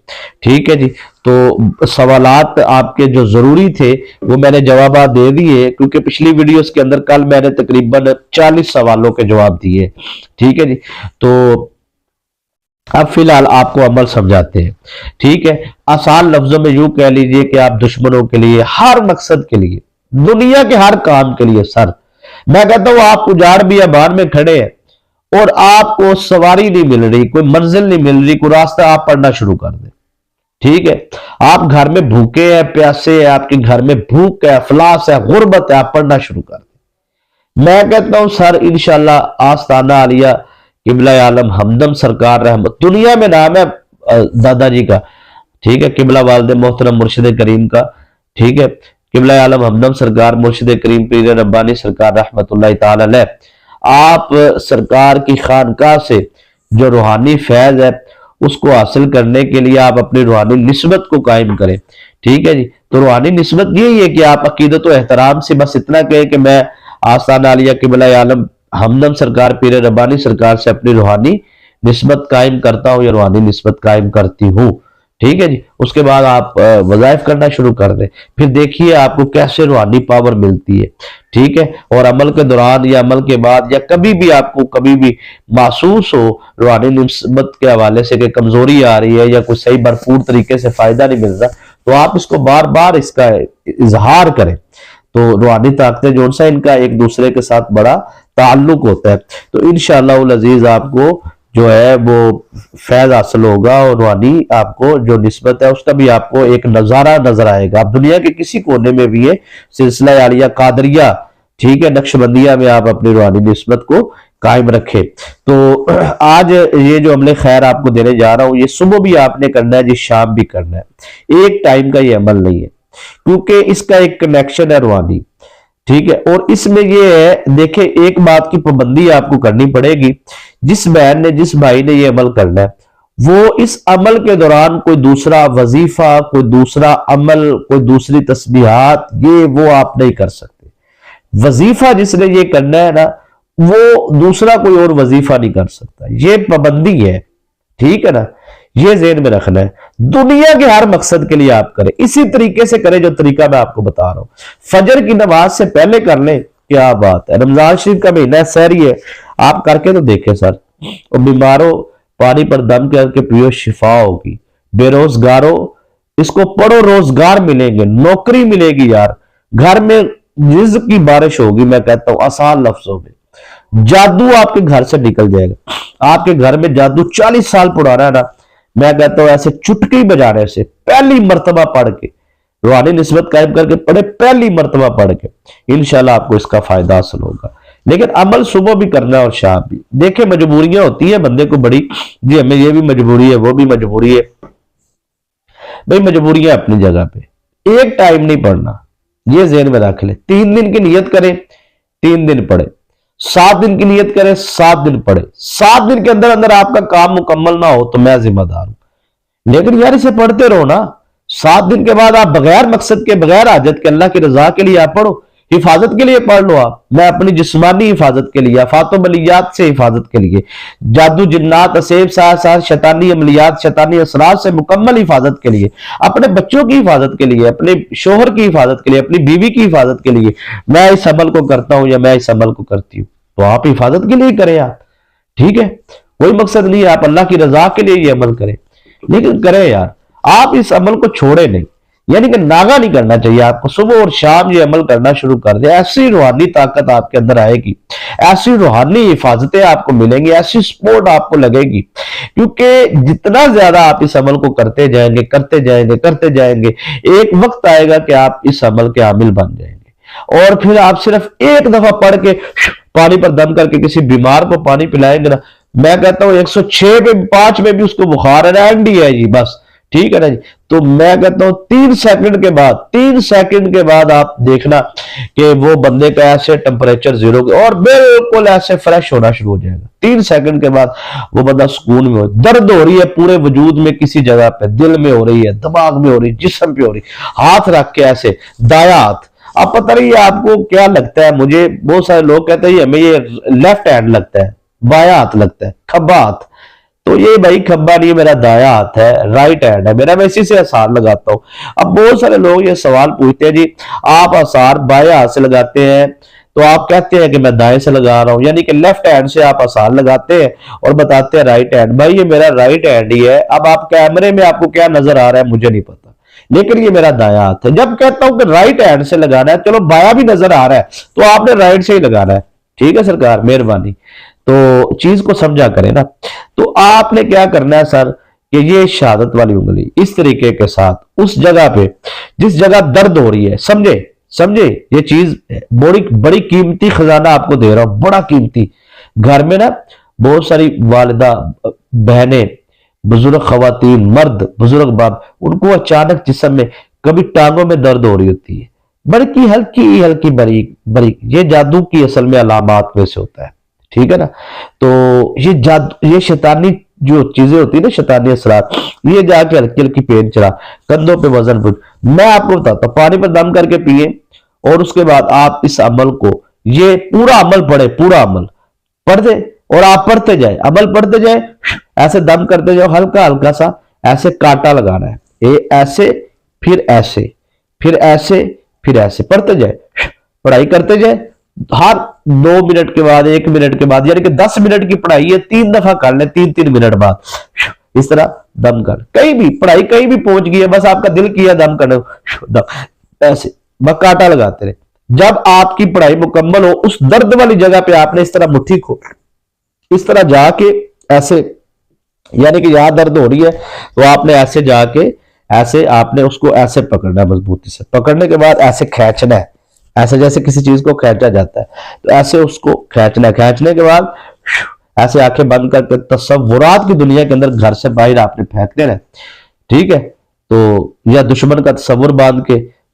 ٹھیک ہے جی؟ تو سوالات آپ کے جو ضروری تھے وہ میں نے جوابات دے دیے، کیونکہ پچھلی ویڈیوز کے اندر کل میں نے تقریباً 40 سوالوں کے جواب دیے، ٹھیک ہے جی؟ تو اب فی الحال آپ کو عمل سمجھاتے ہیں، ٹھیک ہے؟ آسان لفظوں میں یوں کہہ لیجئے کہ آپ دشمنوں کے لیے، ہر مقصد کے لیے، دنیا کے ہر کام کے لیے سر، میں کہتا ہوں آپ اجاڑ بیابان میں کھڑے ہیں اور آپ کو سواری نہیں مل رہی، کوئی منزل نہیں مل رہی، کوئی راستہ، آپ پڑھنا شروع کر دیں، ٹھیک ہے؟ آپ گھر میں بھوکے ہیں، پیاسے ہیں، آپ کے گھر میں بھوک ہے، افلاس ہے، غربت ہے، آپ پڑھنا شروع کر دیں۔ میں کہتا ہوں سر انشاءاللہ آستانہ عالیہ قبلہ عالم ہمدم سرکار رحمت، دنیا میں نام ہے دادا جی کا، ٹھیک ہے، قبلہ والد محترم مرشد کریم کا، ٹھیک ہے، قبلہ عالم ہمدم سرکار مرشد کریم پیر ربانی سرکار رحمت اللہ تعالی علیہ، آپ سرکار کی خانقاہ سے جو روحانی فیض ہے اس کو حاصل کرنے کے لیے آپ اپنی روحانی نسبت کو قائم کریں، ٹھیک ہے جی؟ تو روحانی نسبت یہی ہے کہ آپ عقیدت و احترام سے بس اتنا کہیں کہ میں آستانہ عالیہ قبلہ عالم ہمدم سرکار پیر ربانی سرکار سے اپنی روحانی نسبت قائم کرتا ہوں یا روحانی نسبت قائم کرتی ہوں، ٹھیک ہے جی؟ اس کے بعد آپ وظائف کرنا شروع کر دیں، پھر دیکھیے آپ کو کیسے روحانی پاور ملتی ہے، ٹھیک ہے؟ اور عمل کے دوران یا عمل کے بعد یا کبھی بھی آپ کو کبھی بھی محسوس ہو روحانی نسبت کے حوالے سے کہ کمزوری آ رہی ہے یا کوئی صحیح بھرپور طریقے سے فائدہ نہیں مل رہا، تو آپ اس کو بار بار اس کا اظہار کریں، تو روحانی طاقتیں جو سا ان کا ایک دوسرے کے ساتھ بڑا تعلق ہوتا ہے، تو انشاءاللہ العزیز آپ کو جو ہے وہ فیض حاصل ہوگا، اور روحانی آپ کو جو نسبت ہے اس کا بھی آپ کو ایک نظارہ نظر آئے گا۔ آپ دنیا کے کسی کونے میں بھی یہ سلسلہ عالیہ قادریہ، ٹھیک ہے، نقشبندیہ میں آپ اپنی روحانی نسبت کو قائم رکھے۔ تو آج یہ جو عمل خیر آپ کو دینے جا رہا ہوں، یہ صبح بھی آپ نے کرنا ہے جی، شام بھی کرنا ہے، ایک ٹائم کا یہ عمل نہیں ہے، کیونکہ اس کا ایک کنیکشن ہے روحانی۔ ٹھیک ہے، اور اس میں یہ ہے دیکھیں ایک بات کی پابندی آپ کو کرنی پڑے گی، جس بہن نے جس بھائی نے یہ عمل کرنا ہے وہ اس عمل کے دوران کوئی دوسرا وظیفہ، کوئی دوسرا عمل، کوئی دوسری تسبیحات یہ وہ آپ نہیں کر سکتے۔ وظیفہ جس نے یہ کرنا ہے نا وہ دوسرا کوئی اور وظیفہ نہیں کر سکتا، یہ پابندی ہے، ٹھیک ہے نا، یہ ذہن میں رکھنا ہے۔ دنیا کے ہر مقصد کے لیے آپ کریں، اسی طریقے سے کریں جو طریقہ میں آپ کو بتا رہا ہوں۔ فجر کی نماز سے پہلے کر لیں، کیا بات ہے، رمضان شریف کا مہینہ ہے، سحری ہے، آپ کر کے تو دیکھیں سر، اور بیماروں پانی پر دم کر کے پیو، شفا ہوگی۔ بے روزگاروں اس کو پڑھو، روزگار ملیں گے، نوکری ملے گی یار، گھر میں رزق کی بارش ہوگی، میں کہتا ہوں آسان لفظوں میں۔ جادو آپ کے گھر سے نکل جائے گا، آپ کے گھر میں جادو 40 سال پرانا ہے نا، میں کہتا ہوں ایسے چٹکی بجانے سے پہلی مرتبہ پڑھ کے روحانی نسبت قائم کر کے پڑھے، پہلی مرتبہ پڑھ کے انشاءاللہ آپ کو اس کا فائدہ حاصل ہوگا۔ لیکن عمل صبح بھی کرنا ہے اور شام بھی۔ دیکھیں مجبوریاں ہوتی ہیں بندے کو بڑی، جی ہمیں یہ بھی مجبوری ہے، وہ بھی مجبوری ہے، بھئی مجبوریاں اپنی جگہ پہ، ایک ٹائم نہیں پڑھنا، یہ ذہن میں رکھ لیں۔ 3 دن کی نیت کریں، 3 دن پڑھے، 7 دن کی نیت کریں، 7 دن پڑھے، 7 دن کے اندر اندر آپ کا کام مکمل نہ ہو تو میں ذمہ دار ہوں، لیکن یار اسے پڑھتے رہو نا۔ 7 دن کے بعد آپ بغیر مقصد کے، بغیر حاجت کے، اللہ کی رضا کے لیے آپ پڑھو، حفاظت کے لیے پڑھ لو آپ، میں اپنی جسمانی حفاظت کے لیے، آفات و بلیات سے حفاظت کے لیے، جادو جنات اسیب ساحر شیطانی عملیات شیطانی اثرات سے مکمل حفاظت کے لیے، اپنے بچوں کی حفاظت کے لیے، اپنے شوہر کی حفاظت کے لیے، اپنی بیوی کی حفاظت کے لیے میں اس عمل کو کرتا ہوں یا میں اس عمل کو کرتی ہوں، تو آپ حفاظت کے لیے کریں آپ، ٹھیک ہے، کوئی مقصد نہیں ہے، آپ اللہ کی رضا کے لیے یہ عمل کریں، لیکن کریں یار، آپ اس عمل کو چھوڑے نہیں، یعنی کہ ناغا نہیں کرنا چاہیے آپ کو، صبح اور شام یہ عمل کرنا شروع کر دیں، ایسی روحانی طاقت آپ کے اندر آئے گی، ایسی روحانی حفاظتیں آپ کو ملیں گی، ایسی سپورٹ آپ کو لگے گی، کیونکہ جتنا زیادہ آپ اس عمل کو کرتے جائیں گے کرتے جائیں گے کرتے جائیں گے، ایک وقت آئے گا کہ آپ اس عمل کے عامل بن جائیں گے، اور پھر آپ صرف ایک دفعہ پڑھ کے پانی پر دم کر کے کسی بیمار کو پانی پلائیں گے نا، میں کہتا ہوں 106 پہ 5 میں بھی اس کو بخار ہے، اینڈ ہی ہے جی، بس ٹھیک ہے نا جی، تو میں کہتا ہوں 3 سیکنڈ کے بعد آپ دیکھنا کہ وہ بندے کا ایسے ٹمپریچر 0 اور بالکل ایسے فریش ہونا شروع ہو جائے گا، 3 سیکنڈ کے بعد وہ بندہ سکون میں ہو، درد ہو رہی ہے پورے وجود میں کسی جگہ پہ، دل میں ہو رہی ہے، دماغ میں ہو رہی ہے، جسم پہ ہو رہی ہے، ہاتھ رکھ کے ایسے دایاں ہاتھ، اب پتہ نہیں آپ کو کیا لگتا ہے، مجھے بہت سارے لوگ کہتے ہیں ہمیں یہ لیفٹ ہینڈ لگتا ہے، بایاں ہاتھ لگتا ہے، کھبا ہاتھ، تو یہ بھائی کھبا نہیں، میرا دایاں ہاتھ ہے، رائٹ ہینڈ ہے میرا، میں اسی سے آثار لگاتا ہوں۔ اب بہت سارے لوگ یہ سوال پوچھتے ہیں جی آپ آثار بایاں ہاتھ سے لگاتے ہیں تو آپ کہتے ہیں کہ میں دائیں سے لگا رہا ہوں، یعنی کہ لیفٹ ہینڈ سے آپ آثار لگاتے ہیں اور بتاتے ہیں رائٹ ہینڈ، بھائی یہ میرا رائٹ ہینڈ ہی ہے، اب آپ کیمرے میں آپ کو کیا نظر آ رہا ہے مجھے نہیں پتا، لیکن یہ میرا دایاں ہاتھ ہے۔ جب کہتا ہوں کہ رائٹ ہینڈ سے لگانا ہے، چلو بایاں بھی نظر آ رہا ہے تو آپ نے رائٹ سے ہی لگانا ہے، ٹھیک ہے سرکار، مہربانی، تو چیز کو سمجھا کریں نا۔ تو آپ نے کیا کرنا ہے سر کہ یہ شہادت والی انگلی اس طریقے کے ساتھ اس جگہ پہ جس جگہ درد ہو رہی ہے، سمجھے یہ چیز بڑی قیمتی خزانہ آپ کو دے رہا ہوں، بڑا قیمتی۔ گھر میں نا بہت ساری والدہ بہنیں، بزرگ خواتین، مرد، بزرگ باپ، ان کو اچانک جسم میں کبھی ٹانگوں میں درد ہو رہی ہوتی ہے، بڑی ہلکی بریک، یہ جادو کی اصل میں علامات میں سے ہوتا ہے، ٹھیک ہے نا۔ تو یہ شیطانی جو چیزیں ہوتی ہیں نا، شیطانی اثرات، یہ جا کے ہلکی پین چلا، کندھوں پہ وزن بجھ، میں آپ کو بتاتا ہوں پانی پر دم کر کے پیئے، اور اس کے بعد آپ اس عمل کو، یہ پورا عمل پڑھے، پورا عمل پڑھ دے، اور آپ پڑھتے جائیں، عمل پڑھتے جائیں، ایسے دم کرتے جاؤ، ہلکا سا ایسے کانٹا لگانا ہے، ایسے پھر ایسے پھر ایسے پھر ایسے پڑھتے جائیں، پڑھائی کرتے جائیں، ہر 2 منٹ کے بعد 1 منٹ کے بعد، یعنی کہ 10 منٹ کی پڑھائی ہے 3 دفعہ کر لیں، 3 منٹ بعد اس طرح دم کر، کہیں بھی پڑھائی کہیں بھی پہنچ گئی ہے، بس آپ کا دل کیا دم کرنے، ایسے کانٹا لگاتے رہے، جب آپ کی پڑھائی مکمل ہو، اس درد والی جگہ پہ آپ نے اس طرح مٹھی کو اس طرح جا کے ایسے، یعنی کہ یہاں درد ہو رہی ہے تو آپ نے ایسے جا کے ایسے آپ نے اس کو ایسے پکڑنا ہے، مضبوطی سے پکڑنے کے بعد ایسے کھینچنا ہے، ایسے جیسے کسی چیز کو کھینچا جاتا ہے، تو ایسے اس کو کھینچنا ہے، کھینچنے کے بعد ایسے آنکھیں بند کر کے تصورات کی دنیا کے اندر گھر سے باہر آپ نے پھینک دینا ہے، ٹھیک ہے، تو یا دشمن کا تصور باندھ کے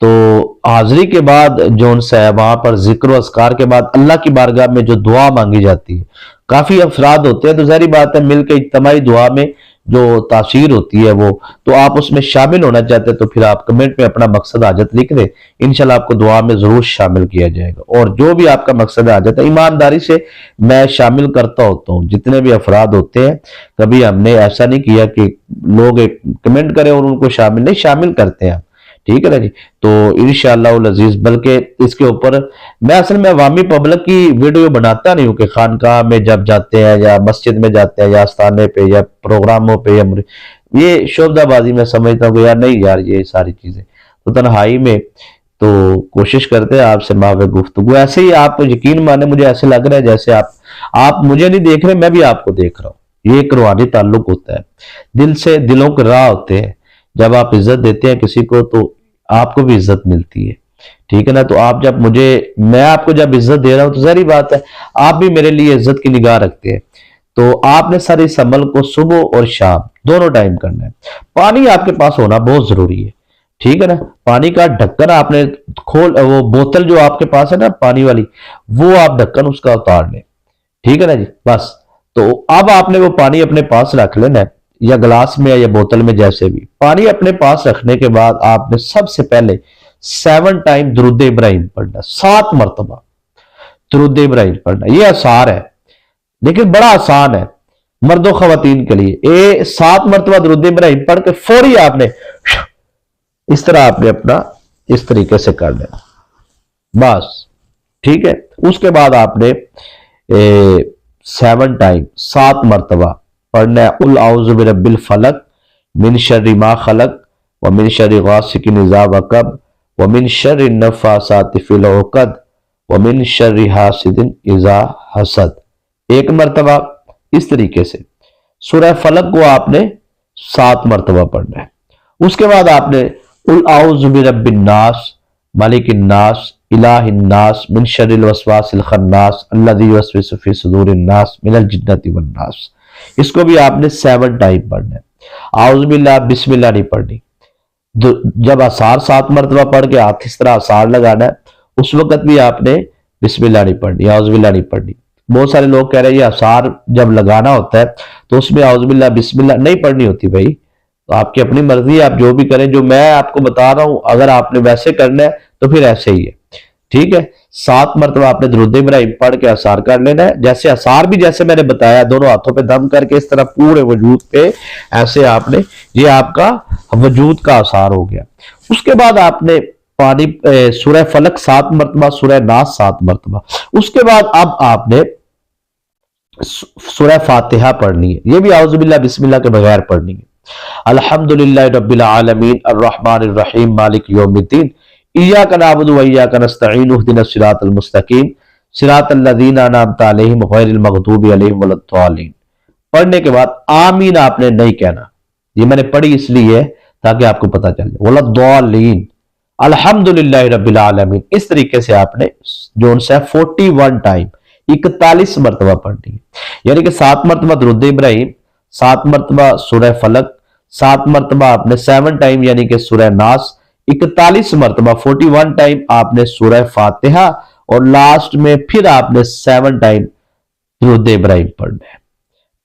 تو حاضری کے بعد جو ان سے وہاں پر ذکر و اذکار کے بعد اللہ کی بارگاہ میں جو دعا مانگی جاتی ہے، کافی افراد ہوتے ہیں تو ظاہری بات ہے مل کے اجتماعی دعا میں جو تاثیر ہوتی ہے وہ، تو آپ اس میں شامل ہونا چاہتے ہیں تو پھر آپ کمنٹ میں اپنا مقصد حاجت لکھ دیں، انشاءاللہ آپ کو دعا میں ضرور شامل کیا جائے گا۔ اور جو بھی آپ کا مقصد حاجت ہے ایمانداری سے میں شامل کرتا ہوتا ہوں، جتنے بھی افراد ہوتے ہیں کبھی ہم نے ایسا نہیں کیا کہ لوگ ایک کمنٹ کریں اور ان کو شامل نہیں، شامل کرتے ہیں، ٹھیک ہے نا جی۔ تو انشاءاللہ العزیز، بلکہ اس کے اوپر میں اصل میں عوامی پبلک کی ویڈیو بناتا نہیں ہوں کہ خانقاہ میں جب جاتے ہیں یا مسجد میں جاتے ہیں یا آستانے پہ یا پروگراموں پہ یا یہ شعبدہ بازی میں سمجھتا ہوں کہ یار نہیں یار یہ ساری چیزیں تو تنہائی میں تو کوشش کرتے ہیں آپ سے معاف گفتگو، ایسے ہی آپ یقین مانے مجھے ایسے لگ رہا ہے جیسے آپ مجھے نہیں دیکھ رہے، میں بھی آپ کو دیکھ رہا ہوں، یہ ایک روحانی تعلق ہوتا ہے، دل سے دلوں کے راہ ہوتے ہیں، جب آپ عزت دیتے ہیں کسی کو تو آپ کو بھی عزت ملتی ہے، ٹھیک ہے نا۔ تو آپ جب میں آپ کو جب عزت دے رہا ہوں تو ظاہری بات ہے آپ بھی میرے لیے عزت کی نگاہ رکھتے ہیں، تو آپ نے سارے اس عمل کو صبح اور شام دونوں ٹائم کرنا ہے۔ پانی آپ کے پاس ہونا بہت ضروری ہے، ٹھیک ہے نا۔ پانی کا ڈھکن آپ نے وہ بوتل جو آپ کے پاس ہے نا پانی والی، وہ آپ ڈھکن اس کا اتار لیں، ٹھیک ہے نا جی، بس۔ تو اب آپ نے وہ پانی اپنے پاس رکھ لینا ہے، یا گلاس میں یا بوتل میں، جیسے بھی پانی اپنے پاس رکھنے کے بعد آپ نے سب سے پہلے 7 ٹائم درود ابراہیم پڑھنا، 7 مرتبہ درود ابراہیم پڑھنا۔ یہ آسان ہے لیکن بڑا آسان ہے مرد و خواتین کے لیے۔ 7 مرتبہ درود ابراہیم پڑھ کے فوری آپ نے اس طرح آپ نے اپنا اس طریقے سے کر لینا، بس ٹھیک ہے۔ اس کے بعد آپ نے 7 ٹائم 7 مرتبہ پڑھنا ہے قل اعوذ برب الفلق من شر ما خلق ومن شر غاسق اذا وقب ومن شر النفاثات فی العقد ومن شر حاسد اذا حسد، ایک مرتبہ اس طریقے سے۔ سورہ فلق کو آپ نے 7 مرتبہ پڑھنا ہے۔ اس کے بعد آپ نے قل اعوذ برب الناس ملک الناس الہ الناس من شر الوسواس الخناس الذی یوسوس فی صدور الناس من الجنۃ والناس، اس کو بھی آپ نے 7 ٹائم پڑھنا ہے۔ اعوذ باللہ بسم اللہ نہیں پڑھنی، جب آثار 7 مرتبہ پڑھ کے ہاتھ اس طرح آثار لگانا ہے اس وقت بھی آپ نے بسم اللہ نہیں پڑھنی، اعوذ باللہ نہیں پڑھنی۔ بہت سارے لوگ کہہ رہے ہیں یہ آثار جب لگانا ہوتا ہے تو اس میں اعوذ باللہ بسم اللہ نہیں پڑھنی ہوتی، بھائی تو آپ کی اپنی مرضی ہے، آپ جو بھی کریں، جو میں آپ کو بتا رہا ہوں اگر آپ نے ویسے کرنا ہے تو پھر ایسے ہی ہے، ٹھیک ہے۔ 7 مرتبہ آپ نے درود ابراہیم پڑھ کے آثار کر لینا ہے، جیسے آثار بھی جیسے میں نے بتایا دونوں ہاتھوں پہ دم کر کے اس طرح پورے وجود پہ ایسے آپ نے، یہ آپ کا وجود کا آثار ہو گیا۔ اس کے بعد آپ نے پانی سورہ فلق 7 مرتبہ، سورہ ناس 7 مرتبہ، اس کے بعد اب آپ نے سورہ فاتحہ پڑھنی ہے، یہ بھی اعوذ باللہ بسم اللہ کے بغیر پڑھنی ہے۔ الحمدللہ رب العالمین الرحمن الرحیم مالک یوم الدین ایاک نعبد و ایاک نستعین اہدنا الصراط المستقیم صراط الذین انعمت علیہم غیر المغضوب علیہم ولا الضالین۔ پڑھنے کے بعد آمین آپ نے نہیں کہنا، یہ میں نے پڑھی اس لیے تاکہ آپ کو پتہ چل جائے، ولا الضالین، الحمدللہ رب العالمین، اس طریقے سے آپ نے جو ان سے 41 ٹائم 41 مرتبہ پڑھنی ہے، یعنی کہ 7 مرتبہ درود ابراہیم، 7 مرتبہ سورہ فلق، 7 مرتبہ آپ نے 7 ٹائم یعنی کہ سورہ ناس، 41 مرتبہ 41 ٹائم آپ نے سورہ فاتحہ، اور لاسٹ میں پھر آپ نے 7 ٹائم درود ابراہیم پڑھنا ہے۔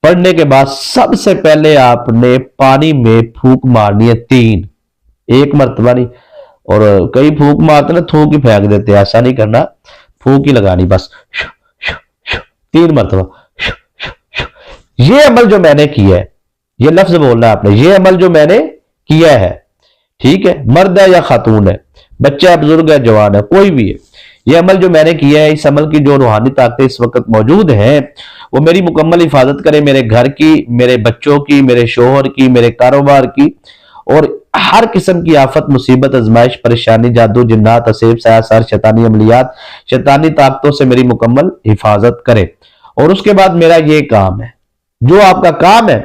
پڑھنے کے بعد سب سے پہلے آپ نے پانی میں پھونک مارنی ہے 3، ایک مرتبہ نہیں، اور کئی پھونک مارتے نا تھوک ہی پھینک دیتے، ایسا نہیں کرنا، پھونک ہی لگانی بس 3 مرتبہ۔ یہ عمل جو میں نے کیا ہے، یہ لفظ بولنا ہے آپ نے، یہ عمل جو میں نے کیا ہے، ٹھیک ہے، مرد ہے یا خاتون ہے، بچہ ہے بزرگ ہے جوان ہے کوئی بھی ہے، یہ عمل جو میں نے کیا ہے، اس عمل کی جو روحانی طاقتیں اس وقت موجود ہیں وہ میری مکمل حفاظت کرے، میرے گھر کی، میرے بچوں کی، میرے شوہر کی، میرے کاروبار کی، اور ہر قسم کی آفت مصیبت آزمائش پریشانی جادو جنات اسیب سایہ سار شیطانی عملیات شیطانی طاقتوں سے میری مکمل حفاظت کرے۔ اور اس کے بعد میرا یہ کام ہے، جو آپ کا کام ہے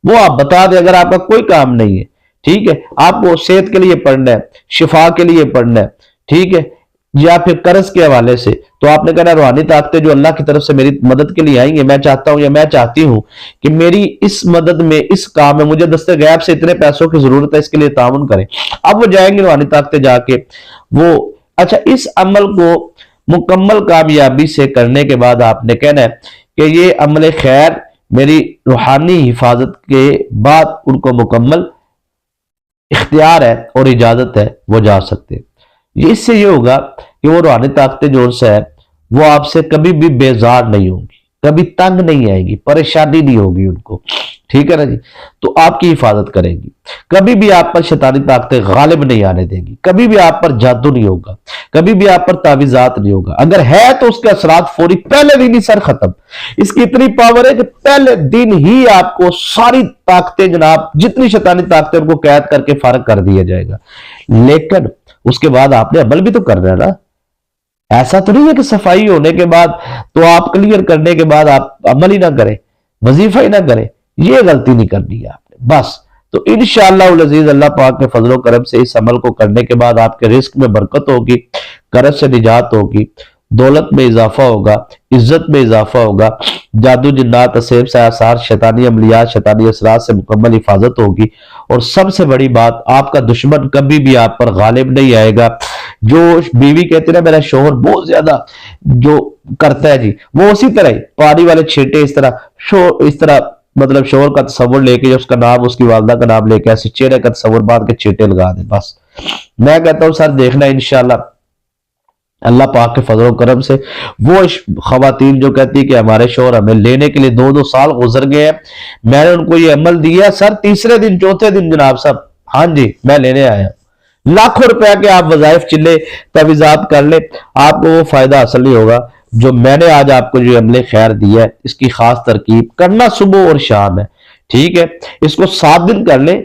وہ آپ بتا دیں، اگر آپ کا کوئی کام نہیں ہے، ٹھیک ہے، آپ کو صحت کے لیے پڑھنا ہے، شفا کے لیے پڑھنا ہے، ٹھیک ہے، یا پھر قرض کے حوالے سے، تو آپ نے کہنا روحانی طاقتیں جو اللہ کی طرف سے میری مدد کے لیے آئیں گے، میں چاہتا ہوں یا میں چاہتی ہوں کہ میری اس مدد میں، اس کام میں مجھے دست غیب سے اتنے پیسوں کی ضرورت ہے، اس کے لیے تعاون کریں۔ اب وہ جائیں گے روحانی طاقتیں جا کے وہ اچھا اس عمل کو مکمل کامیابی سے کرنے کے بعد آپ نے کہنا ہے کہ یہ عمل خیر میری روحانی حفاظت کے بعد ان کو مکمل اختیار ہے اور اجازت ہے، وہ جا سکتے ہیں۔ اس سے یہ ہوگا کہ وہ روحانی طاقتیں جو ان سے ہے وہ آپ سے کبھی بھی بیزار نہیں ہوں گی، کبھی تنگ نہیں آئے گی، پریشانی نہیں ہوگی ان کو، ٹھیک ہے نا جی۔ تو آپ کی حفاظت کریں گی، کبھی بھی آپ پر شیطانی طاقتیں غالب نہیں آنے دیں گی، کبھی بھی آپ پر جادو نہیں ہوگا، کبھی بھی آپ پر تعویذات نہیں ہوگا، اگر ہے تو اس کے اثرات فوری پہلے دن ہی سر ختم۔ اس کی اتنی پاور ہے کہ پہلے دن ہی آپ کو ساری طاقتیں جناب جتنی شیطانی طاقتیں ان کو قید کر کے فارغ کر دیا جائے گا۔ لیکن اس کے بعد آپ نے عمل بھی تو کرنا ہے نا، ایسا تو نہیں ہے کہ صفائی ہونے کے بعد تو آپ کلیئر کرنے کے بعد آپ عمل ہی نہ کریں، وظیفہ ہی نہ کریں، یہ غلطی نہیں کرنی ہے آپ نے بس۔ تو انشاءاللہ العزیز اللہ پاک کے فضل و کرم سے اس عمل کو کرنے کے بعد آپ کے رزق میں برکت ہوگی، قرض سے نجات ہوگی، دولت میں اضافہ ہوگا، عزت میں اضافہ ہوگا، جادو جنات اسیب سے آثار شیطانی عملیات شیطانی اثرات سے مکمل حفاظت ہوگی، اور سب سے بڑی بات آپ کا دشمن کبھی بھی آپ پر غالب نہیں آئے گا۔ جو بیوی کہتے ہیں نا میرا شوہر بہت زیادہ جو کرتا ہے جی، وہ اسی طرح ہی پانی والے چھیٹے اس طرح مطلب شوہر کا تصور لے کے، اس کا نام اس کی والدہ کا نام لے کے ایسے چہرے کا تصور باندھ کے چھیٹے لگا دیں بس۔ میں کہتا ہوں سر دیکھنا انشاءاللہ اللہ پاک کے فضل و کرم سے وہ خواتین جو کہتی کہ ہمارے شوہر ہمیں لینے کے لیے 2 سال گزر گئے ہیں، میں نے ان کو یہ عمل دیا سر، تیسرے دن چوتھے دن جناب صاحب ہاں جی میں لینے آیا، لاکھوں روپے کے آپ وظائف چلے تعویذات کر لیں، آپ کو وہ فائدہ حاصل نہیں ہوگا جو میں نے آج آپ کو جو عمل خیر دیا ہے۔ اس کی خاص ترکیب کرنا صبح اور شام ہے، ٹھیک ہے، اس کو 7 دن کر لیں،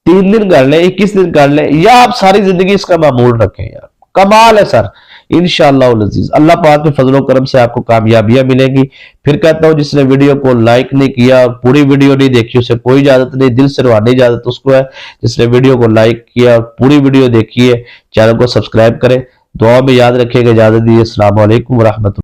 3 دن کر لیں، 21 دن کر لیں، یا آپ ساری زندگی اس کا معمول رکھیں یار، کمال ہے سر انشاءاللہ العزیز۔ اللہ پاک کے فضل و کرم سے آپ کو کامیابیاں ملیں گی۔ پھر کہتا ہوں جس نے ویڈیو کو لائک نہیں کیا اور پوری ویڈیو نہیں دیکھی اسے کوئی اجازت نہیں، دل سے روحانی اجازت اس کو ہے۔ جس نے ویڈیو کو لائک کیا اور پوری ویڈیو دیکھی ہے چینل کو سبسکرائب کریں، دعا میں یاد رکھے گا، اجازت دیجیے، السلام علیکم ورحمۃ اللہ۔